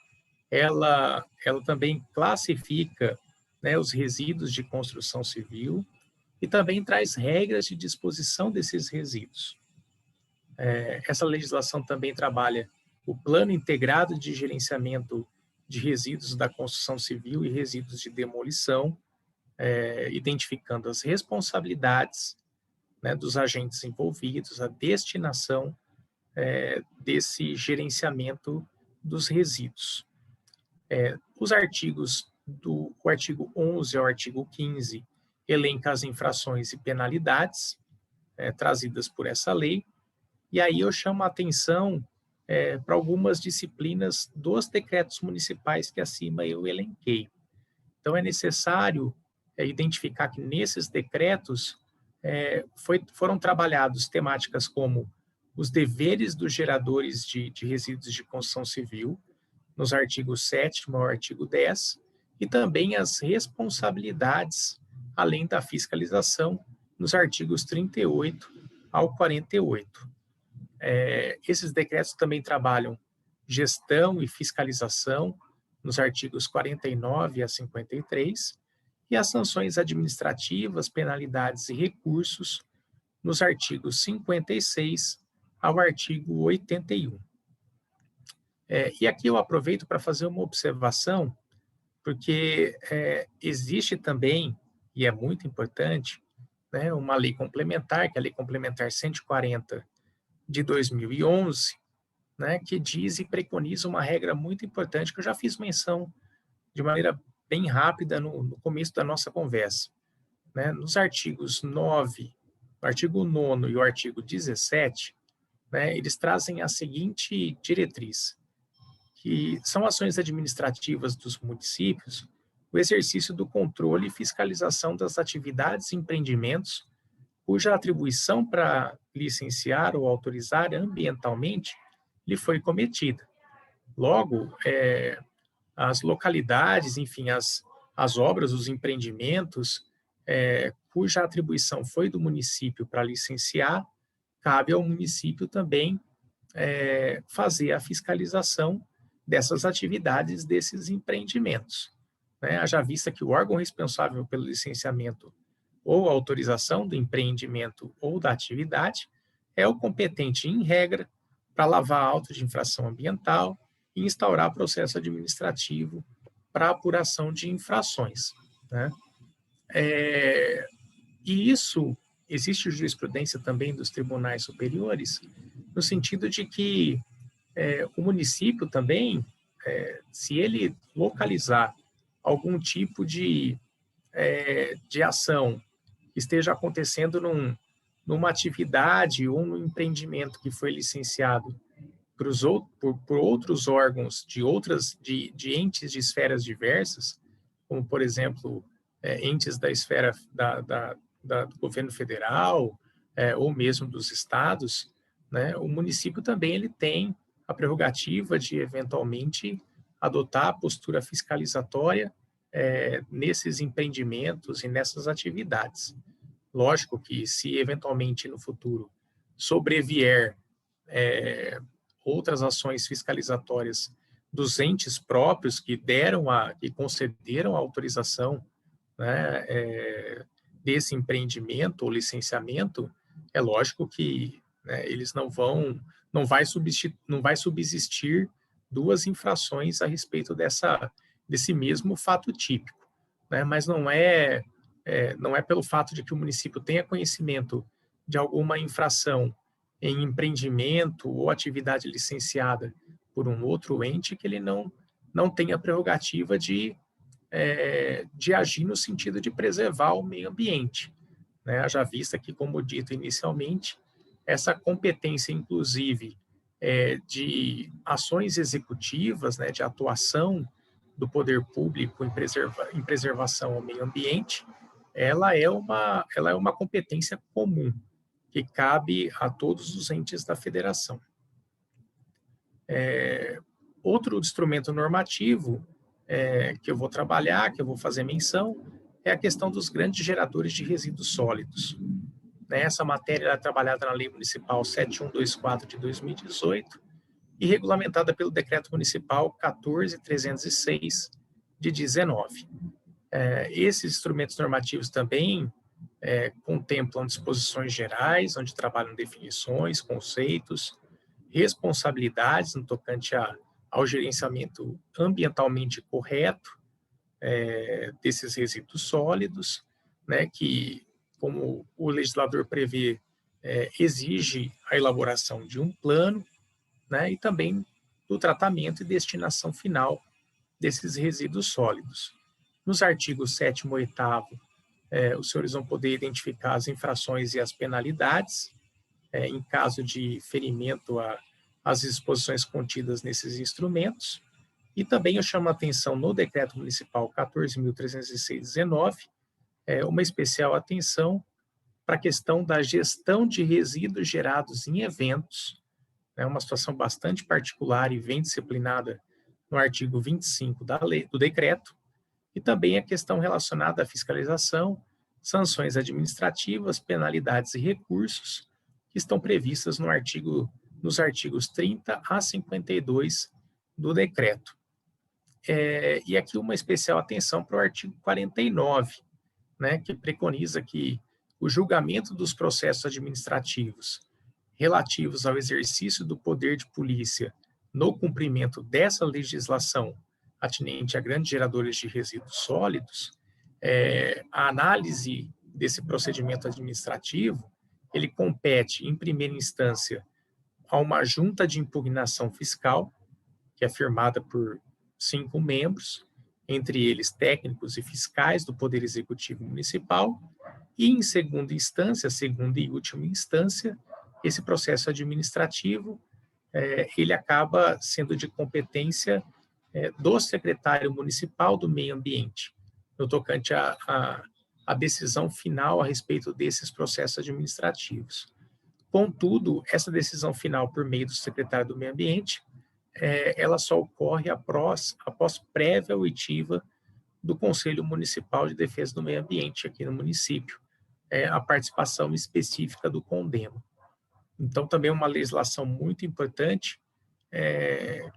Ela também classifica, né, os resíduos de construção civil e também traz regras de disposição desses resíduos. Essa legislação também trabalha o Plano Integrado de Gerenciamento de Resíduos da Construção Civil e Resíduos de Demolição, identificando as responsabilidades, né, dos agentes envolvidos, a destinação desse gerenciamento dos resíduos. Os artigos o artigo 11 ao artigo 15 elenca as infrações e penalidades trazidas por essa lei, e aí eu chamo a atenção para algumas disciplinas dos decretos municipais que acima eu elenquei. Então, é necessário identificar que nesses decretos foram trabalhados temáticas como os deveres dos geradores de resíduos de construção civil, nos artigos 7º ao artigo 10, e também as responsabilidades, além da fiscalização, nos artigos 38 ao 48. Esses decretos também trabalham gestão e fiscalização, nos artigos 49 a 53, e as sanções administrativas, penalidades e recursos, nos artigos 56 ao artigo 81. E aqui eu aproveito para fazer uma observação, porque existe também, e é muito importante, né, uma lei complementar, que é a Lei Complementar 140 de 2011, né, que diz e preconiza uma regra muito importante, que eu já fiz menção de maneira bem rápida no começo da nossa conversa. Né? Nos artigos 9, o artigo 9º e o artigo 17, né, eles trazem a seguinte diretriz, que são ações administrativas dos municípios, o exercício do controle e fiscalização das atividades e empreendimentos cuja atribuição para licenciar ou autorizar ambientalmente lhe foi cometida. Logo, as localidades, enfim, as obras, os empreendimentos cuja atribuição foi do município para licenciar, cabe ao município também fazer a fiscalização dessas atividades, desses empreendimentos. Haja vista que o órgão responsável pelo licenciamento ou autorização do empreendimento ou da atividade é o competente, em regra, para lavar auto de infração ambiental e instaurar processo administrativo para apuração de infrações. Né? E isso, existe jurisprudência também dos tribunais superiores, no sentido de que o município também, se ele localizar algum tipo de ação que esteja acontecendo numa atividade ou num empreendimento que foi licenciado por outros órgãos de entes de esferas diversas, como, por exemplo, entes da esfera do governo federal ou mesmo dos estados, né, o município também ele tem a prerrogativa de, eventualmente, adotar a postura fiscalizatória nesses empreendimentos e nessas atividades. Lógico que, se eventualmente no futuro sobrevier outras ações fiscalizatórias dos entes próprios que concederam a autorização, né, desse empreendimento ou licenciamento, é lógico que, né, eles não vai subsistir duas infrações a respeito desse mesmo fato típico, né? Mas não é pelo fato de que o município tenha conhecimento de alguma infração em empreendimento ou atividade licenciada por um outro ente que ele não tem a prerrogativa de agir no sentido de preservar o meio ambiente, né? Haja vista que, como dito inicialmente, essa competência, inclusive, de ações executivas, né, de atuação do poder público em preservação ao meio ambiente, ela é uma competência comum, que cabe a todos os entes da federação. Outro instrumento normativo que eu vou trabalhar, que eu vou fazer menção, é a questão dos grandes geradores de resíduos sólidos. Essa matéria é trabalhada na Lei Municipal 7124 de 2018 e regulamentada pelo Decreto Municipal 14.306 de 19. Esses instrumentos normativos também contemplam disposições gerais, onde trabalham definições, conceitos, responsabilidades no tocante ao gerenciamento ambientalmente correto desses resíduos sólidos, né, que, como o legislador prevê, exige a elaboração de um plano, né, e também do tratamento e destinação final desses resíduos sólidos. Nos artigos 7º e 8º, os senhores vão poder identificar as infrações e as penalidades em caso de ferimento às disposições contidas nesses instrumentos. E também eu chamo a atenção no Decreto Municipal 14.306/19, uma especial atenção para a questão da gestão de resíduos gerados em eventos, uma situação bastante particular e bem disciplinada no artigo 25 do decreto, e também a questão relacionada à fiscalização, sanções administrativas, penalidades e recursos, que estão previstas nos artigos 30 a 52 do decreto. E aqui uma especial atenção para o artigo 49, né, que preconiza que o julgamento dos processos administrativos relativos ao exercício do poder de polícia no cumprimento dessa legislação atinente a grandes geradores de resíduos sólidos, a análise desse procedimento administrativo, ele compete, em primeira instância, a uma junta de impugnação fiscal, que é formada por 5 membros, entre eles técnicos e fiscais do Poder Executivo Municipal, e, em segunda e última instância, esse processo administrativo, ele acaba sendo de competência do secretário municipal do Meio Ambiente, no tocante à decisão final a respeito desses processos administrativos. Contudo, essa decisão final por meio do secretário do Meio Ambiente, ela só ocorre após prévia oitiva do Conselho Municipal de Defesa do Meio Ambiente aqui no município, a participação específica do CONDEMA. Então, também uma legislação muito importante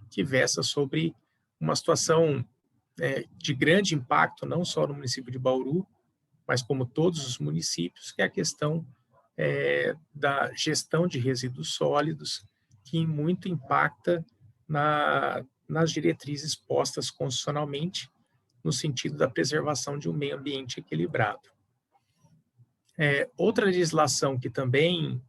que versa sobre uma situação de grande impacto, não só no município de Bauru, mas como todos os municípios, que é a questão da gestão de resíduos sólidos, que muito impacta nas diretrizes postas constitucionalmente, no sentido da preservação de um meio ambiente equilibrado. Outra legislação que também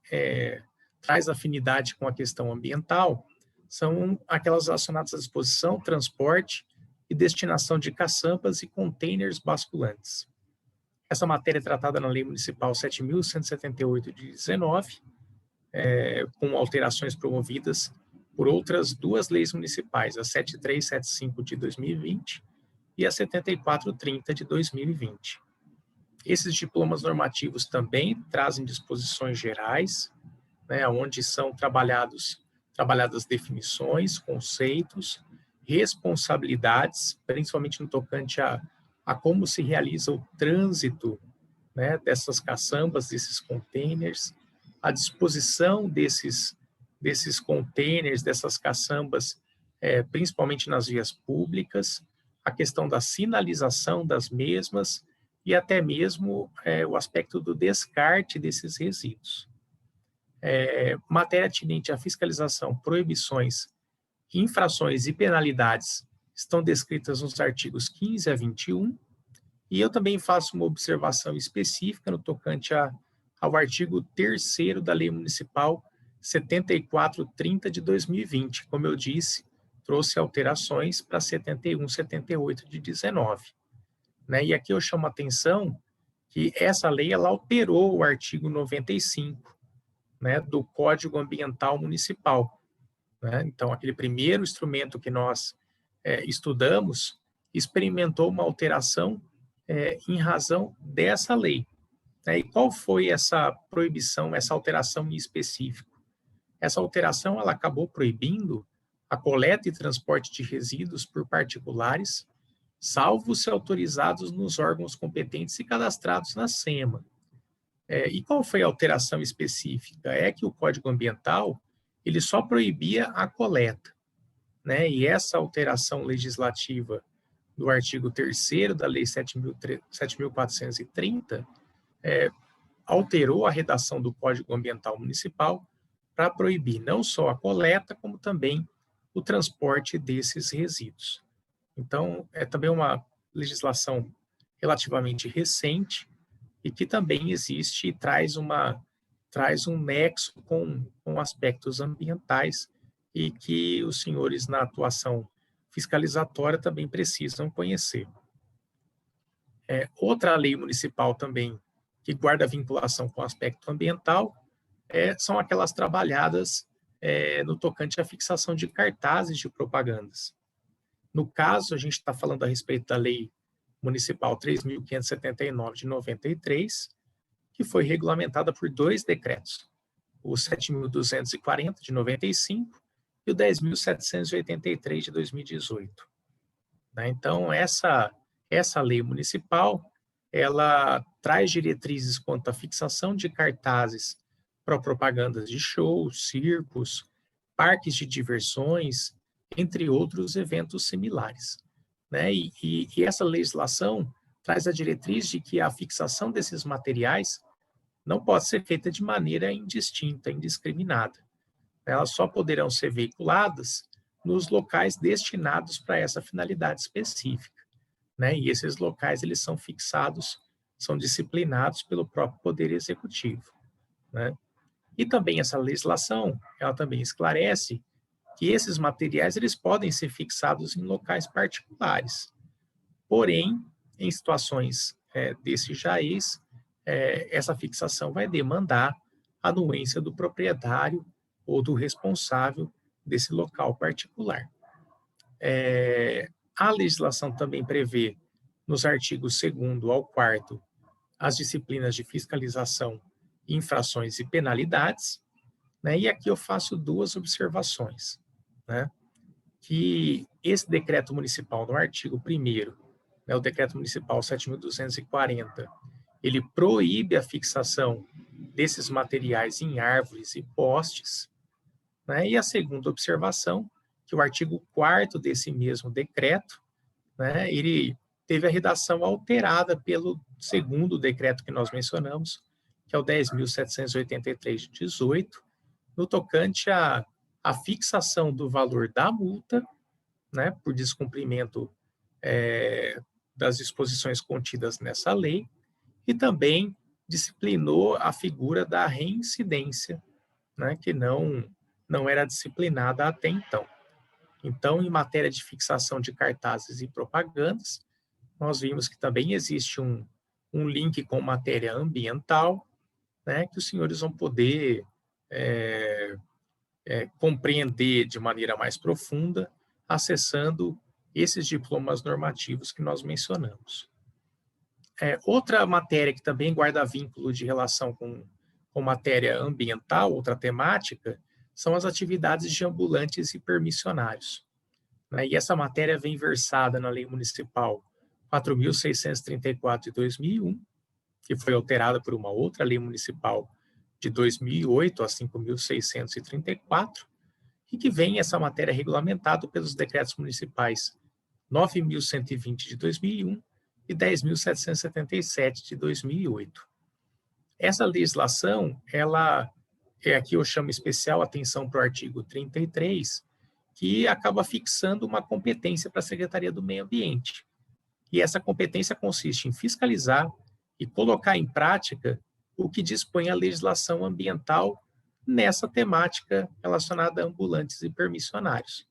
traz afinidade com a questão ambiental são aquelas relacionadas à disposição, transporte e destinação de caçambas e containers basculantes. Essa matéria é tratada na Lei Municipal 7.178 de 19, com alterações promovidas por outras 2 leis municipais, a 7375 de 2020 e a 7430 de 2020. Esses diplomas normativos também trazem disposições gerais, né, onde são trabalhadas definições, conceitos, responsabilidades, principalmente no tocante a como se realiza o trânsito, né, dessas caçambas, desses containers, a disposição desses containers, dessas caçambas, principalmente nas vias públicas, a questão da sinalização das mesmas e até mesmo o aspecto do descarte desses resíduos. Matéria atinente à fiscalização, proibições, infrações e penalidades estão descritas nos artigos 15 a 21, e eu também faço uma observação específica no tocante ao artigo 3º da Lei Municipal 7430 de 2020. Como eu disse, trouxe alterações para 71, 78 de 19. Né? E aqui eu chamo a atenção que essa lei ela alterou o artigo 95, né, do Código Ambiental Municipal. Né? Então, aquele primeiro instrumento que nós estudamos experimentou uma alteração em razão dessa lei. Né? E qual foi essa proibição, essa alteração em específico? Essa alteração ela acabou proibindo a coleta e transporte de resíduos por particulares, salvo se autorizados nos órgãos competentes e cadastrados na SEMA. E qual foi a alteração específica? É que o Código Ambiental ele só proibia a coleta, né? E essa alteração legislativa do artigo 3º da Lei 7.430 alterou a redação do Código Ambiental Municipal para proibir não só a coleta, como também o transporte desses resíduos. Então, é também uma legislação relativamente recente e que também existe e traz um nexo com aspectos ambientais e que os senhores na atuação fiscalizatória também precisam conhecer. Outra lei municipal também que guarda vinculação com o aspecto ambiental são aquelas trabalhadas no tocante à fixação de cartazes de propagandas. No caso, a gente está falando a respeito da Lei Municipal 3.579 de 93, que foi regulamentada por 2 decretos, o 7.240 de 95 e o 10.783 de 2018. Então, essa lei municipal, ela traz diretrizes quanto à fixação de cartazes para propagandas de shows, circos, parques de diversões, entre outros eventos similares. Né? E essa legislação traz a diretriz de que a fixação desses materiais não pode ser feita de maneira indistinta, indiscriminada. Elas só poderão ser veiculadas nos locais destinados para essa finalidade específica. Né? E esses locais eles são fixados, são disciplinados pelo próprio Poder Executivo. Né? E também essa legislação, ela também esclarece que esses materiais eles podem ser fixados em locais particulares. Porém, em situações desse jaez, essa fixação vai demandar a anuência do proprietário ou do responsável desse local particular. A legislação também prevê, nos artigos 2º ao 4º, as disciplinas de fiscalização, infrações e penalidades, né? E aqui eu faço 2 observações. Né? Que esse decreto municipal, no artigo 1º, né, o decreto municipal 7.240, ele proíbe a fixação desses materiais em árvores e postes. Né? E a segunda observação, que o artigo 4º desse mesmo decreto, né, ele teve a redação alterada pelo segundo decreto que nós mencionamos, que é o 10.783 de 18, no tocante à fixação do valor da multa, né, por descumprimento das disposições contidas nessa lei, e também disciplinou a figura da reincidência, né, que não era disciplinada até então. Então, em matéria de fixação de cartazes e propagandas, nós vimos que também existe um link com matéria ambiental, né, que os senhores vão poder compreender de maneira mais profunda, acessando esses diplomas normativos que nós mencionamos. Outra matéria que também guarda vínculo de relação com matéria ambiental, outra temática, são as atividades de ambulantes e permissionários, né? E essa matéria vem versada na Lei Municipal 4.634 de 2001, que foi alterada por uma outra Lei Municipal de 2008, a 5.634, e que vem essa matéria regulamentada pelos decretos municipais 9.120 de 2001 e 10.777 de 2008. Essa legislação, aqui eu chamo especial atenção para o artigo 33, que acaba fixando uma competência para a Secretaria do Meio Ambiente. E essa competência consiste em fiscalizar e colocar em prática o que dispõe a legislação ambiental nessa temática relacionada a ambulantes e permissionários,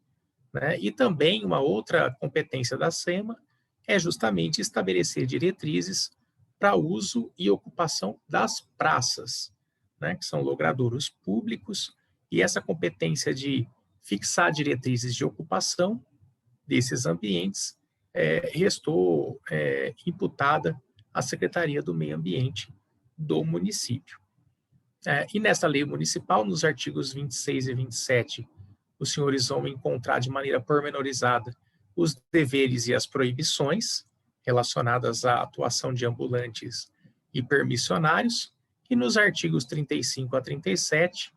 né? E também uma outra competência da SEMA é justamente estabelecer diretrizes para uso e ocupação das praças, né, que são logradouros públicos, e essa competência de fixar diretrizes de ocupação desses ambientes restou imputada à Secretaria do Meio Ambiente do município. E nessa lei municipal, nos artigos 26 e 27, os senhores vão encontrar de maneira pormenorizada os deveres e as proibições relacionadas à atuação de ambulantes e permissionários, e nos artigos 35 a 37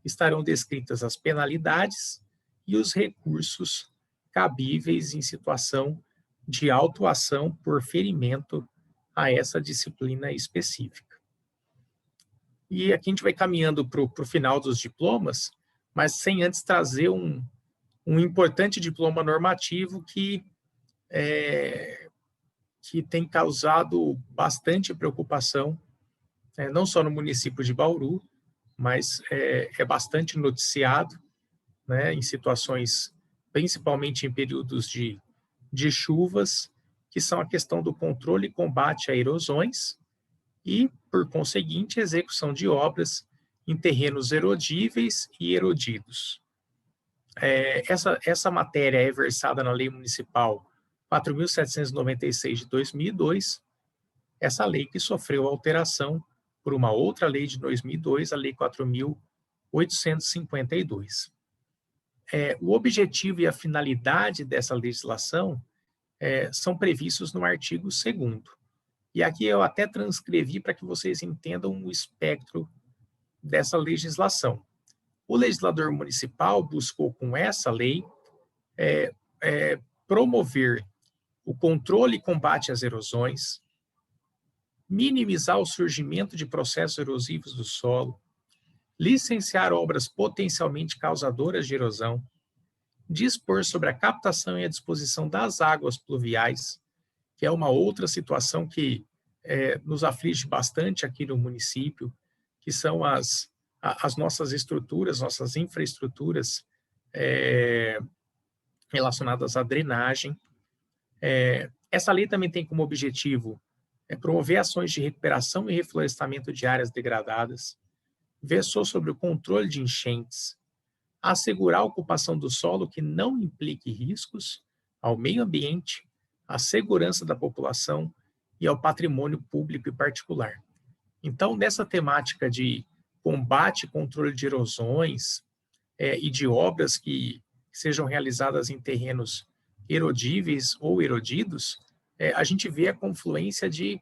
estarão descritas as penalidades e os recursos cabíveis em situação de autuação por ferimento a essa disciplina específica. E aqui a gente vai caminhando para o final dos diplomas, mas sem antes trazer um importante diploma normativo que tem causado bastante preocupação, não só no município de Bauru, mas é bastante noticiado, né, em situações, principalmente em períodos de chuvas, que são a questão do controle e combate a erosões e, por conseguinte, execução de obras em terrenos erodíveis e erodidos. Essa matéria é versada na Lei Municipal 4.796 de 2002, essa lei que sofreu alteração por uma outra lei de 2002, a Lei 4.852. O objetivo e a finalidade dessa legislação são previstos no artigo 2º. E aqui eu até transcrevi para que vocês entendam o espectro dessa legislação. O legislador municipal buscou, com essa lei, promover o controle e combate às erosões, minimizar o surgimento de processos erosivos do solo, licenciar obras potencialmente causadoras de erosão, dispor sobre a captação e a disposição das águas pluviais, que é uma outra situação que nos aflige bastante aqui no município, que são as nossas estruturas, nossas infraestruturas relacionadas à drenagem. Essa lei também tem como objetivo promover ações de recuperação e reflorestamento de áreas degradadas, versou sobre o controle de enchentes, assegurar a ocupação do solo que não implique riscos ao meio ambiente, à segurança da população e ao patrimônio público e particular. Então, nessa temática de combate e controle de erosões e de obras que sejam realizadas em terrenos erodíveis ou erodidos, a gente vê a confluência de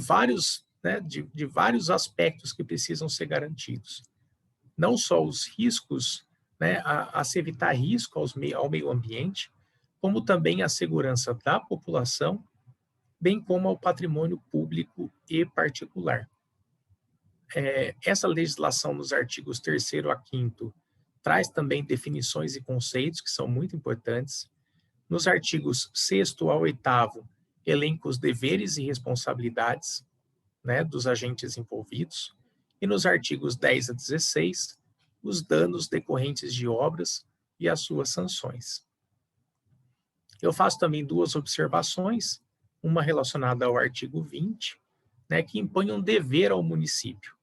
vários aspectos que precisam ser garantidos. Não só os riscos, a se evitar risco ao meio ambiente, como também a segurança da população, bem como ao patrimônio público e particular. Essa legislação nos artigos 3º a 5º traz também definições e conceitos que são muito importantes. Nos artigos 6º ao 8º, elenca os deveres e responsabilidades, dos agentes envolvidos, e nos artigos 10 a 16, os danos decorrentes de obras e as suas sanções. Eu faço também 2 observações, uma relacionada ao artigo 20, que impõe um dever ao município.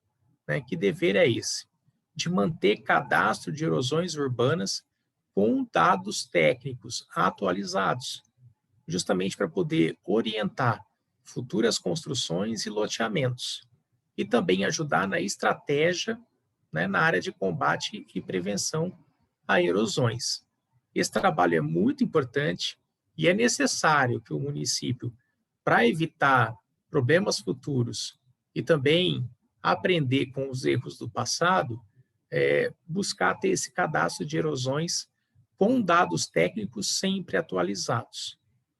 Que dever é esse? De manter cadastro de erosões urbanas com dados técnicos atualizados, justamente para poder orientar futuras construções e loteamentos, e também ajudar na estratégia, né, na área de combate e prevenção a erosões. Esse trabalho é muito importante e é necessário que o município, para evitar problemas futuros e também aprender com os erros do passado, buscar ter esse cadastro de erosões com dados técnicos sempre atualizados,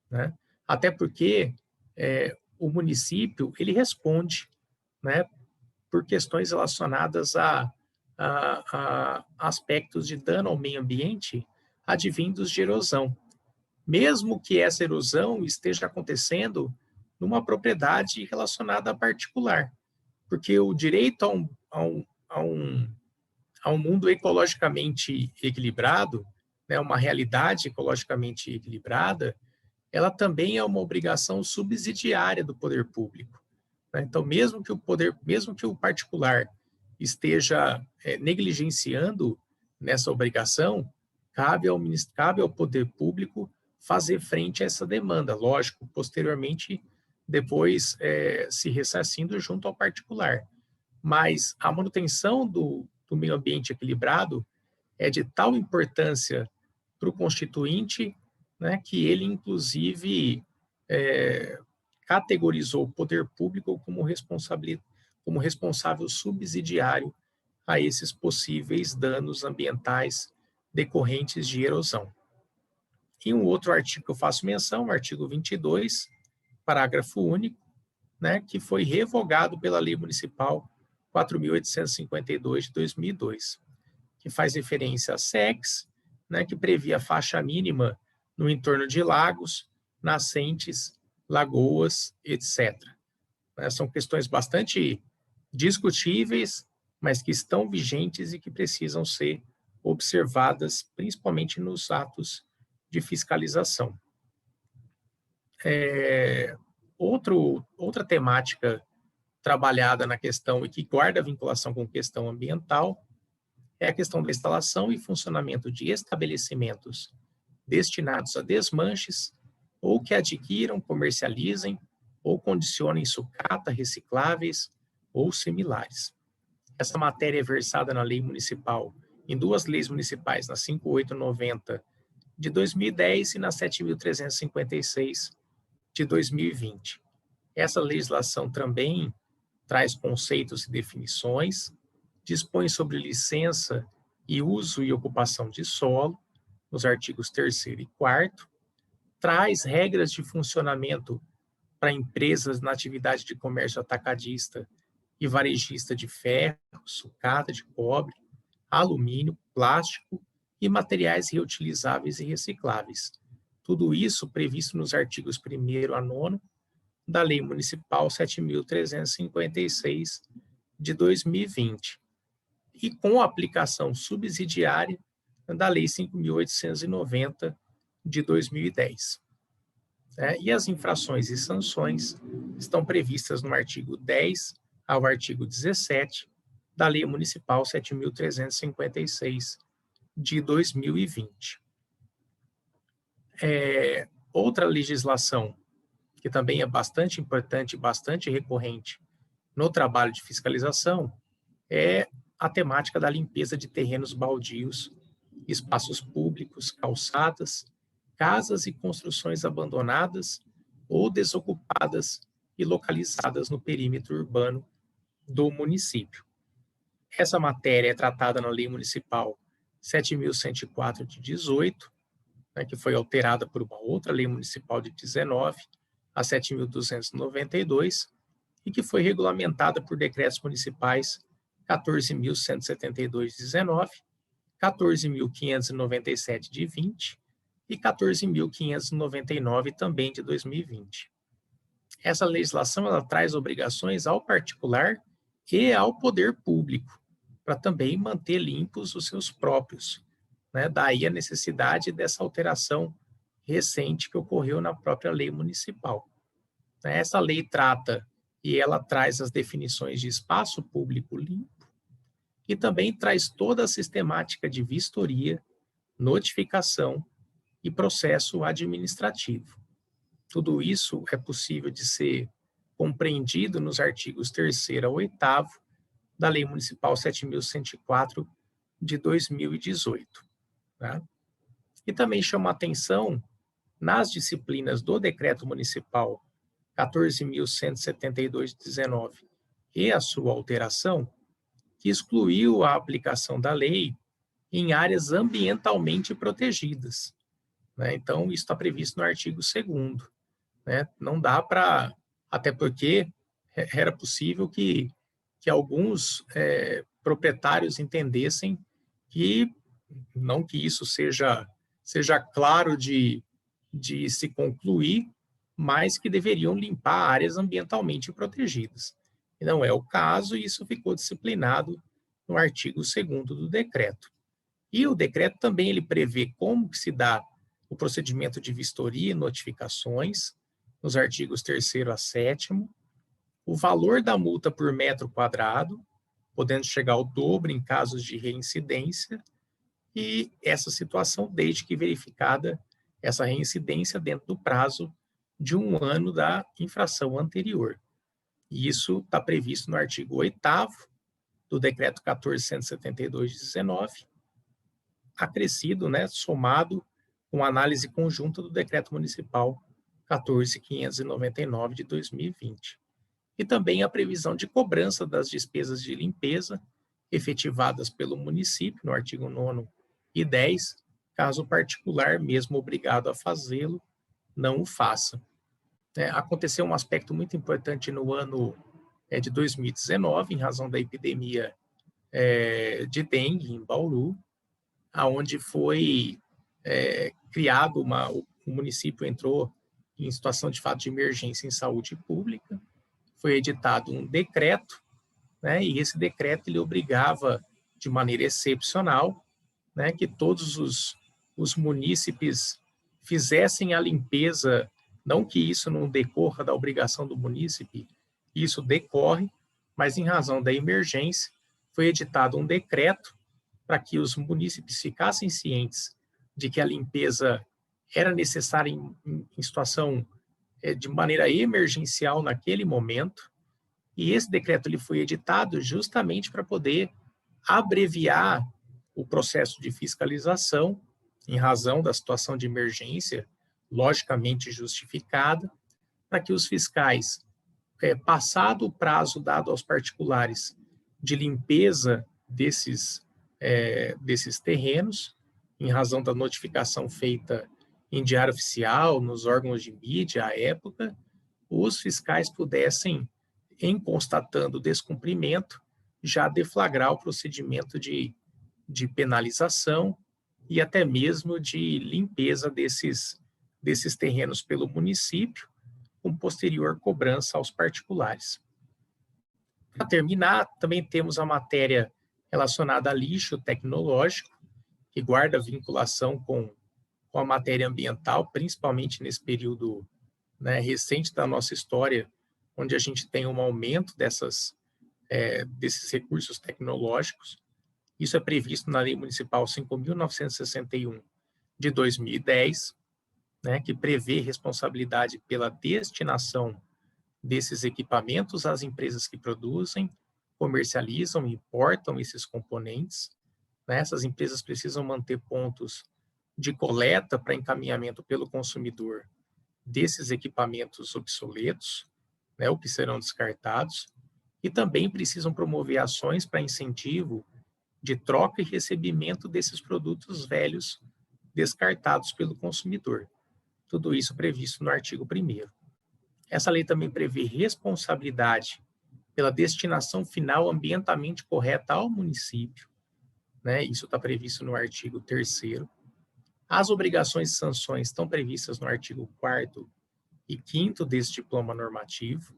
né? Até porque o município ele responde, né, por questões relacionadas a aspectos de dano ao meio ambiente advindos de erosão, mesmo que essa erosão esteja acontecendo numa propriedade relacionada a particular, porque o direito a um mundo ecologicamente equilibrado, né, uma realidade ecologicamente equilibrada, ela também é uma obrigação subsidiária do poder público, né? Então, mesmo que o particular esteja negligenciando nessa obrigação, cabe ao poder público fazer frente a essa demanda, lógico, posteriormente, depois se ressarcindo junto ao particular. Mas a manutenção do meio ambiente equilibrado é de tal importância para o constituinte, né, que ele, inclusive, é, categorizou o poder público como responsável subsidiário a esses possíveis danos ambientais decorrentes de erosão. E um outro artigo que eu faço menção, o artigo 22, parágrafo único, né, que foi revogado pela Lei Municipal 4.852 de 2002, que faz referência à SEX, né, que previa a faixa mínima no entorno de lagos, nascentes, lagoas, etc. São questões bastante discutíveis, mas que estão vigentes e que precisam ser observadas, principalmente nos atos de fiscalização. Outra temática trabalhada na questão e que guarda vinculação com questão ambiental é a questão da instalação e funcionamento de estabelecimentos destinados a desmanches ou que adquiram, comercializem ou condicionem sucata, recicláveis ou similares. Essa matéria é versada na lei municipal, em duas leis municipais, na 5890 de 2010 e na 7.356 de 2020. Essa legislação também traz conceitos e definições, dispõe sobre licença e uso e ocupação de solo, nos artigos 3º e 4º, traz regras de funcionamento para empresas na atividade de comércio atacadista e varejista de ferro, sucata, de cobre, alumínio, plástico e materiais reutilizáveis e recicláveis. Tudo isso previsto nos artigos 1º a 9º da Lei Municipal 7.356 de 2020 e com aplicação subsidiária da Lei 5.890 de 2010. E as infrações e sanções estão previstas no artigo 10 ao artigo 17 da Lei Municipal 7.356 de 2020. Outra legislação que também é bastante importante e bastante recorrente no trabalho de fiscalização é a temática da limpeza de terrenos baldios, espaços públicos, calçadas, casas e construções abandonadas ou desocupadas e localizadas no perímetro urbano do município. Essa matéria é tratada na Lei Municipal 7.104 de 18, né, que foi alterada por uma outra Lei Municipal de 19, a 7.292, e que foi regulamentada por decretos municipais 14.172 de 19, 14.597 de 20 e 14.599 também de 2020. Essa legislação ela traz obrigações ao particular e ao poder público, para também manter limpos os seus próprios, né? Daí a necessidade dessa alteração recente que ocorreu na própria lei municipal. Essa lei trata e ela traz as definições de espaço público limpo e também traz toda a sistemática de vistoria, notificação e processo administrativo. Tudo isso é possível de ser compreendido nos artigos 3º a 8º da Lei Municipal 7.104 de 2018. Tá? E também chama a atenção nas disciplinas do Decreto Municipal 14.172 de 19 e a sua alteração, que excluiu a aplicação da lei em áreas ambientalmente protegidas. Né? Então, isso está previsto no artigo 2º. Né? Não dá para, até porque era possível que alguns proprietários entendessem que, não que isso seja claro de se concluir, mas que deveriam limpar áreas ambientalmente protegidas. E não é o caso, e isso ficou disciplinado no artigo 2º do decreto. E o decreto também ele prevê como que se dá o procedimento de vistoria e notificações, nos artigos 3º a 7º, o valor da multa por metro quadrado, podendo chegar ao dobro em casos de reincidência, e essa situação desde que verificada essa reincidência dentro do prazo de 1 ano da infração anterior. E isso está previsto no artigo 8º do Decreto 14.172 de 19, acrescido, né, somado com a análise conjunta do Decreto Municipal 14.599 de 2020. E também a previsão de cobrança das despesas de limpeza efetivadas pelo município, no artigo 9º e 10, caso o particular, mesmo obrigado a fazê-lo, não o faça. Aconteceu um aspecto muito importante no ano de 2019, em razão da epidemia de dengue em Bauru, aonde foi criado o município entrou em situação de fato de emergência em saúde pública, foi editado um decreto, né, e esse decreto ele obrigava de maneira excepcional, né, que todos os munícipes fizessem a limpeza, não que isso não decorra da obrigação do munícipe, isso decorre, mas em razão da emergência, foi editado um decreto para que os munícipes ficassem cientes de que a limpeza era necessária em situação de maneira emergencial naquele momento, e esse decreto ele foi editado justamente para poder abreviar o processo de fiscalização em razão da situação de emergência, logicamente justificada, para que os fiscais, passado o prazo dado aos particulares de limpeza desses terrenos, em razão da notificação feita em diário oficial, nos órgãos de mídia à época, os fiscais pudessem, em constatando o descumprimento, já deflagrar o procedimento de penalização e até mesmo de limpeza desses terrenos pelo município, com posterior cobrança aos particulares. Para terminar, também temos a matéria relacionada a lixo tecnológico, que guarda vinculação com a matéria ambiental, principalmente nesse período, né, recente da nossa história, onde a gente tem um aumento desses recursos tecnológicos. Isso é previsto na Lei Municipal 5.961 de 2010, né, que prevê responsabilidade pela destinação desses equipamentos às empresas que produzem, comercializam e importam esses componentes. Né? Essas empresas precisam manter pontos de coleta para encaminhamento pelo consumidor desses equipamentos obsoletos, né, ou que serão descartados, e também precisam promover ações para incentivo de troca e recebimento desses produtos velhos descartados pelo consumidor. Tudo isso previsto no artigo 1º. Essa lei também prevê responsabilidade pela destinação final ambientalmente correta ao município, né? Isso está previsto no artigo 3º. As obrigações e sanções estão previstas no artigo 4º e 5º desse diploma normativo,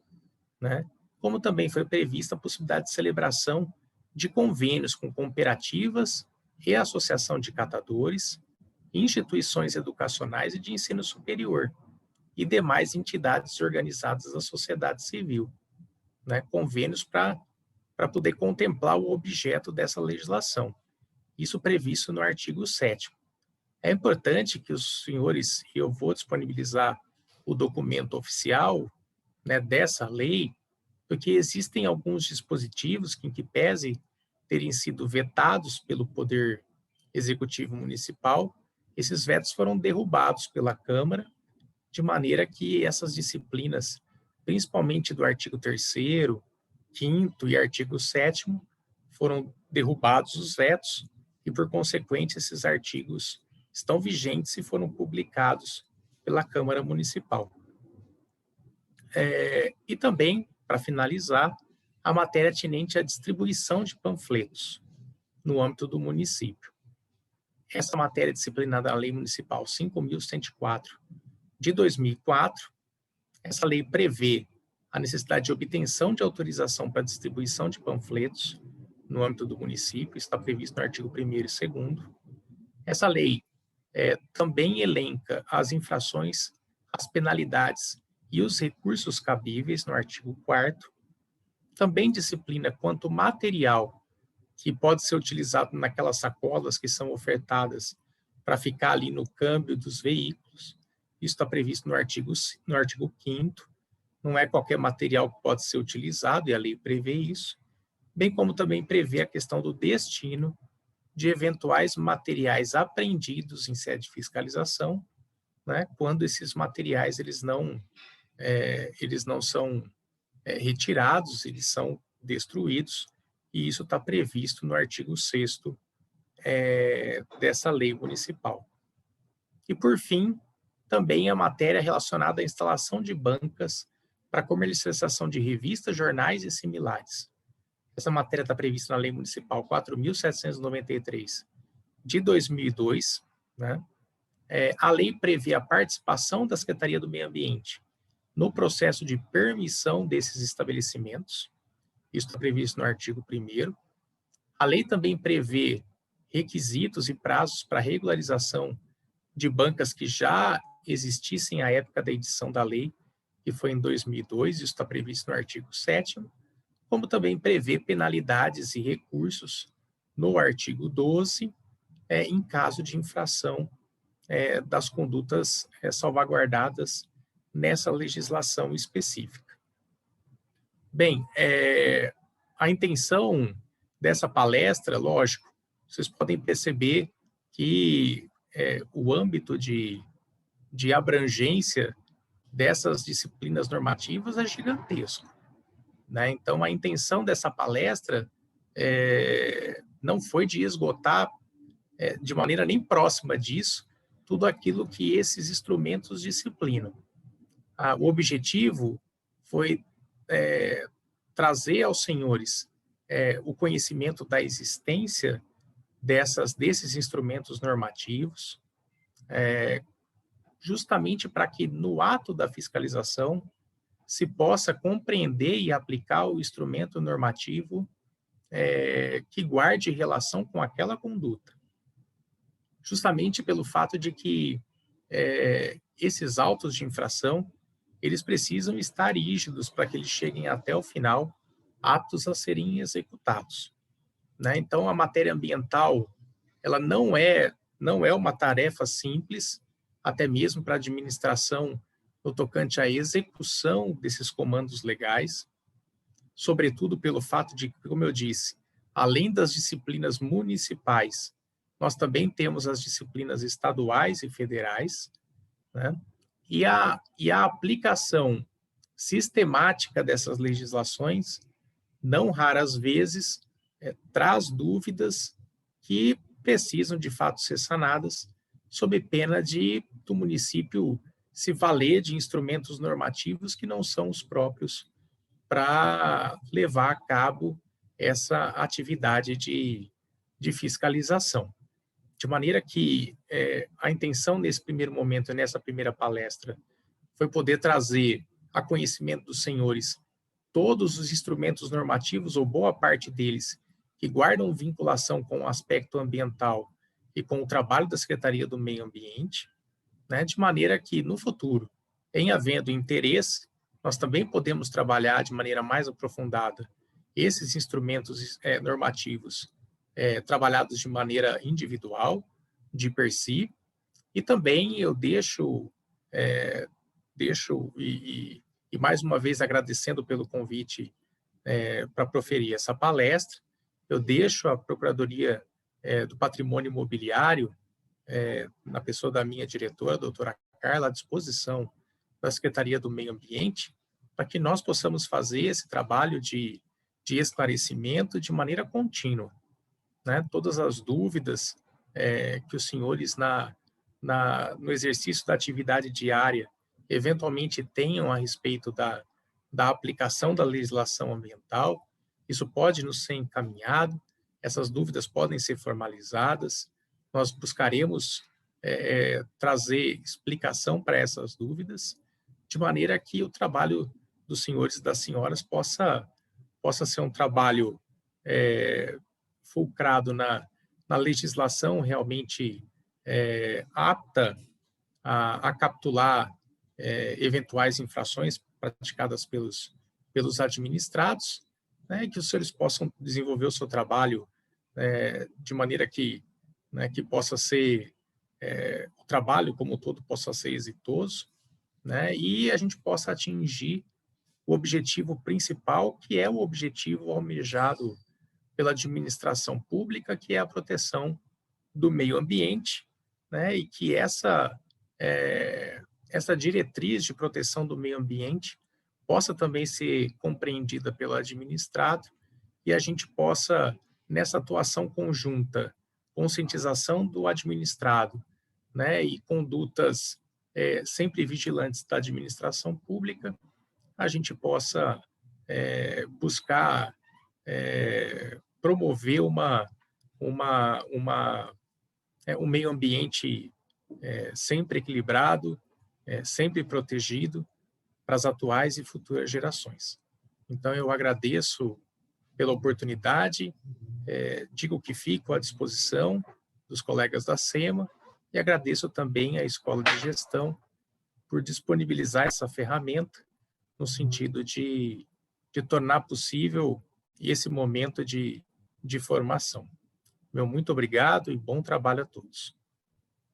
né? Como também foi prevista a possibilidade de celebração de convênios com cooperativas e associação de catadores, instituições educacionais e de ensino superior e demais entidades organizadas da sociedade civil, né? Convênios para poder contemplar o objeto dessa legislação. Isso previsto no artigo 7º. É importante que os senhores, e eu vou disponibilizar o documento oficial, né, dessa lei, porque existem alguns dispositivos que, em que pese terem sido vetados pelo Poder Executivo Municipal, esses vetos foram derrubados pela Câmara, de maneira que essas disciplinas, principalmente do artigo 3º, 5º e artigo 7º, foram derrubados os vetos e, por consequente, esses artigos estão vigentes e foram publicados pela Câmara Municipal. E também, para finalizar, a matéria tinente à distribuição de panfletos no âmbito do município. Essa matéria disciplinada na Lei Municipal 5.104 de 2004, essa lei prevê a necessidade de obtenção de autorização para distribuição de panfletos no âmbito do município, está previsto no artigo 1º e 2º. Essa lei também elenca as infrações, as penalidades e os recursos cabíveis no artigo 4º. Também disciplina quanto material que pode ser utilizado naquelas sacolas que são ofertadas para ficar ali no câmbio dos veículos. Isso está previsto no artigo 5º. Não é qualquer material que pode ser utilizado, e a lei prevê isso, bem como também prevê a questão do destino de eventuais materiais apreendidos em sede de fiscalização, né, quando esses materiais eles não são retirados, eles são destruídos, e isso está previsto no artigo 6º dessa lei municipal. E, por fim, também a matéria relacionada à instalação de bancas para comercialização de revistas, jornais e similares. Essa matéria está prevista na Lei Municipal 4.793 de 2002, né? A lei prevê a participação da Secretaria do Meio Ambiente no processo de permissão desses estabelecimentos. Isso está previsto no artigo 1º. A lei também prevê requisitos e prazos para regularização de bancas que já existissem à época da edição da lei, que foi em 2002, isso está previsto no artigo 7º, como também prevê penalidades e recursos no artigo 12, em caso de infração das condutas salvaguardadas nessa legislação específica. Bem, a intenção dessa palestra, lógico, vocês podem perceber que o âmbito de abrangência dessas disciplinas normativas é gigantesco, né? Então, a intenção dessa palestra não foi de esgotar de maneira nem próxima disso tudo aquilo que esses instrumentos disciplinam. O objetivo foi trazer aos senhores o conhecimento da existência desses instrumentos normativos, justamente para que no ato da fiscalização se possa compreender e aplicar o instrumento normativo que guarde relação com aquela conduta. Justamente pelo fato de que esses autos de infração, eles precisam estar rígidos para que eles cheguem até o final, aptos a serem executados, né? Então, a matéria ambiental, ela não é uma tarefa simples, até mesmo para a administração no tocante à execução desses comandos legais, sobretudo pelo fato de, como eu disse, além das disciplinas municipais, nós também temos as disciplinas estaduais e federais, né? E a aplicação sistemática dessas legislações, não raras vezes, traz dúvidas que precisam, de fato, ser sanadas, sob pena do município se valer de instrumentos normativos que não são os próprios para levar a cabo essa atividade de fiscalização. De maneira que a intenção nesse primeiro momento, nessa primeira palestra, foi poder trazer a conhecimento dos senhores todos os instrumentos normativos, ou boa parte deles, que guardam vinculação com o aspecto ambiental e com o trabalho da Secretaria do Meio Ambiente, né, de maneira que, no futuro, em havendo interesse, nós também podemos trabalhar de maneira mais aprofundada esses instrumentos normativos trabalhados de maneira individual, de per si, e também eu deixo E mais uma vez agradecendo pelo convite para proferir essa palestra, eu deixo a Procuradoria do Patrimônio Imobiliário, na pessoa da minha diretora, a doutora Carla, à disposição da Secretaria do Meio Ambiente, para que nós possamos fazer esse trabalho de esclarecimento de maneira contínua, né? Todas as dúvidas que os senhores no exercício da atividade diária eventualmente tenham a respeito da aplicação da legislação ambiental, isso pode nos ser encaminhado, essas dúvidas podem ser formalizadas, nós buscaremos trazer explicação para essas dúvidas, de maneira que o trabalho dos senhores e das senhoras possa ser um trabalho fulcrado na legislação realmente apta a capturar eventuais infrações praticadas pelos administrados, né, que os senhores possam desenvolver o seu trabalho de maneira que possa ser, o trabalho como um todo possa ser exitoso, né, e a gente possa atingir o objetivo principal, que é o objetivo almejado pela administração pública, que é a proteção do meio ambiente, né, e que essa diretriz de proteção do meio ambiente possa também ser compreendida pelo administrado e a gente possa, nessa atuação conjunta, conscientização do administrado, né, e condutas sempre vigilantes da administração pública, a gente possa buscar promover um meio ambiente sempre equilibrado, sempre protegido para as atuais e futuras gerações. Então, eu agradeço pela oportunidade, digo que fico à disposição dos colegas da SEMA e agradeço também à Escola de Gestão por disponibilizar essa ferramenta no sentido de tornar possível esse momento de formação. Meu muito obrigado e bom trabalho a todos.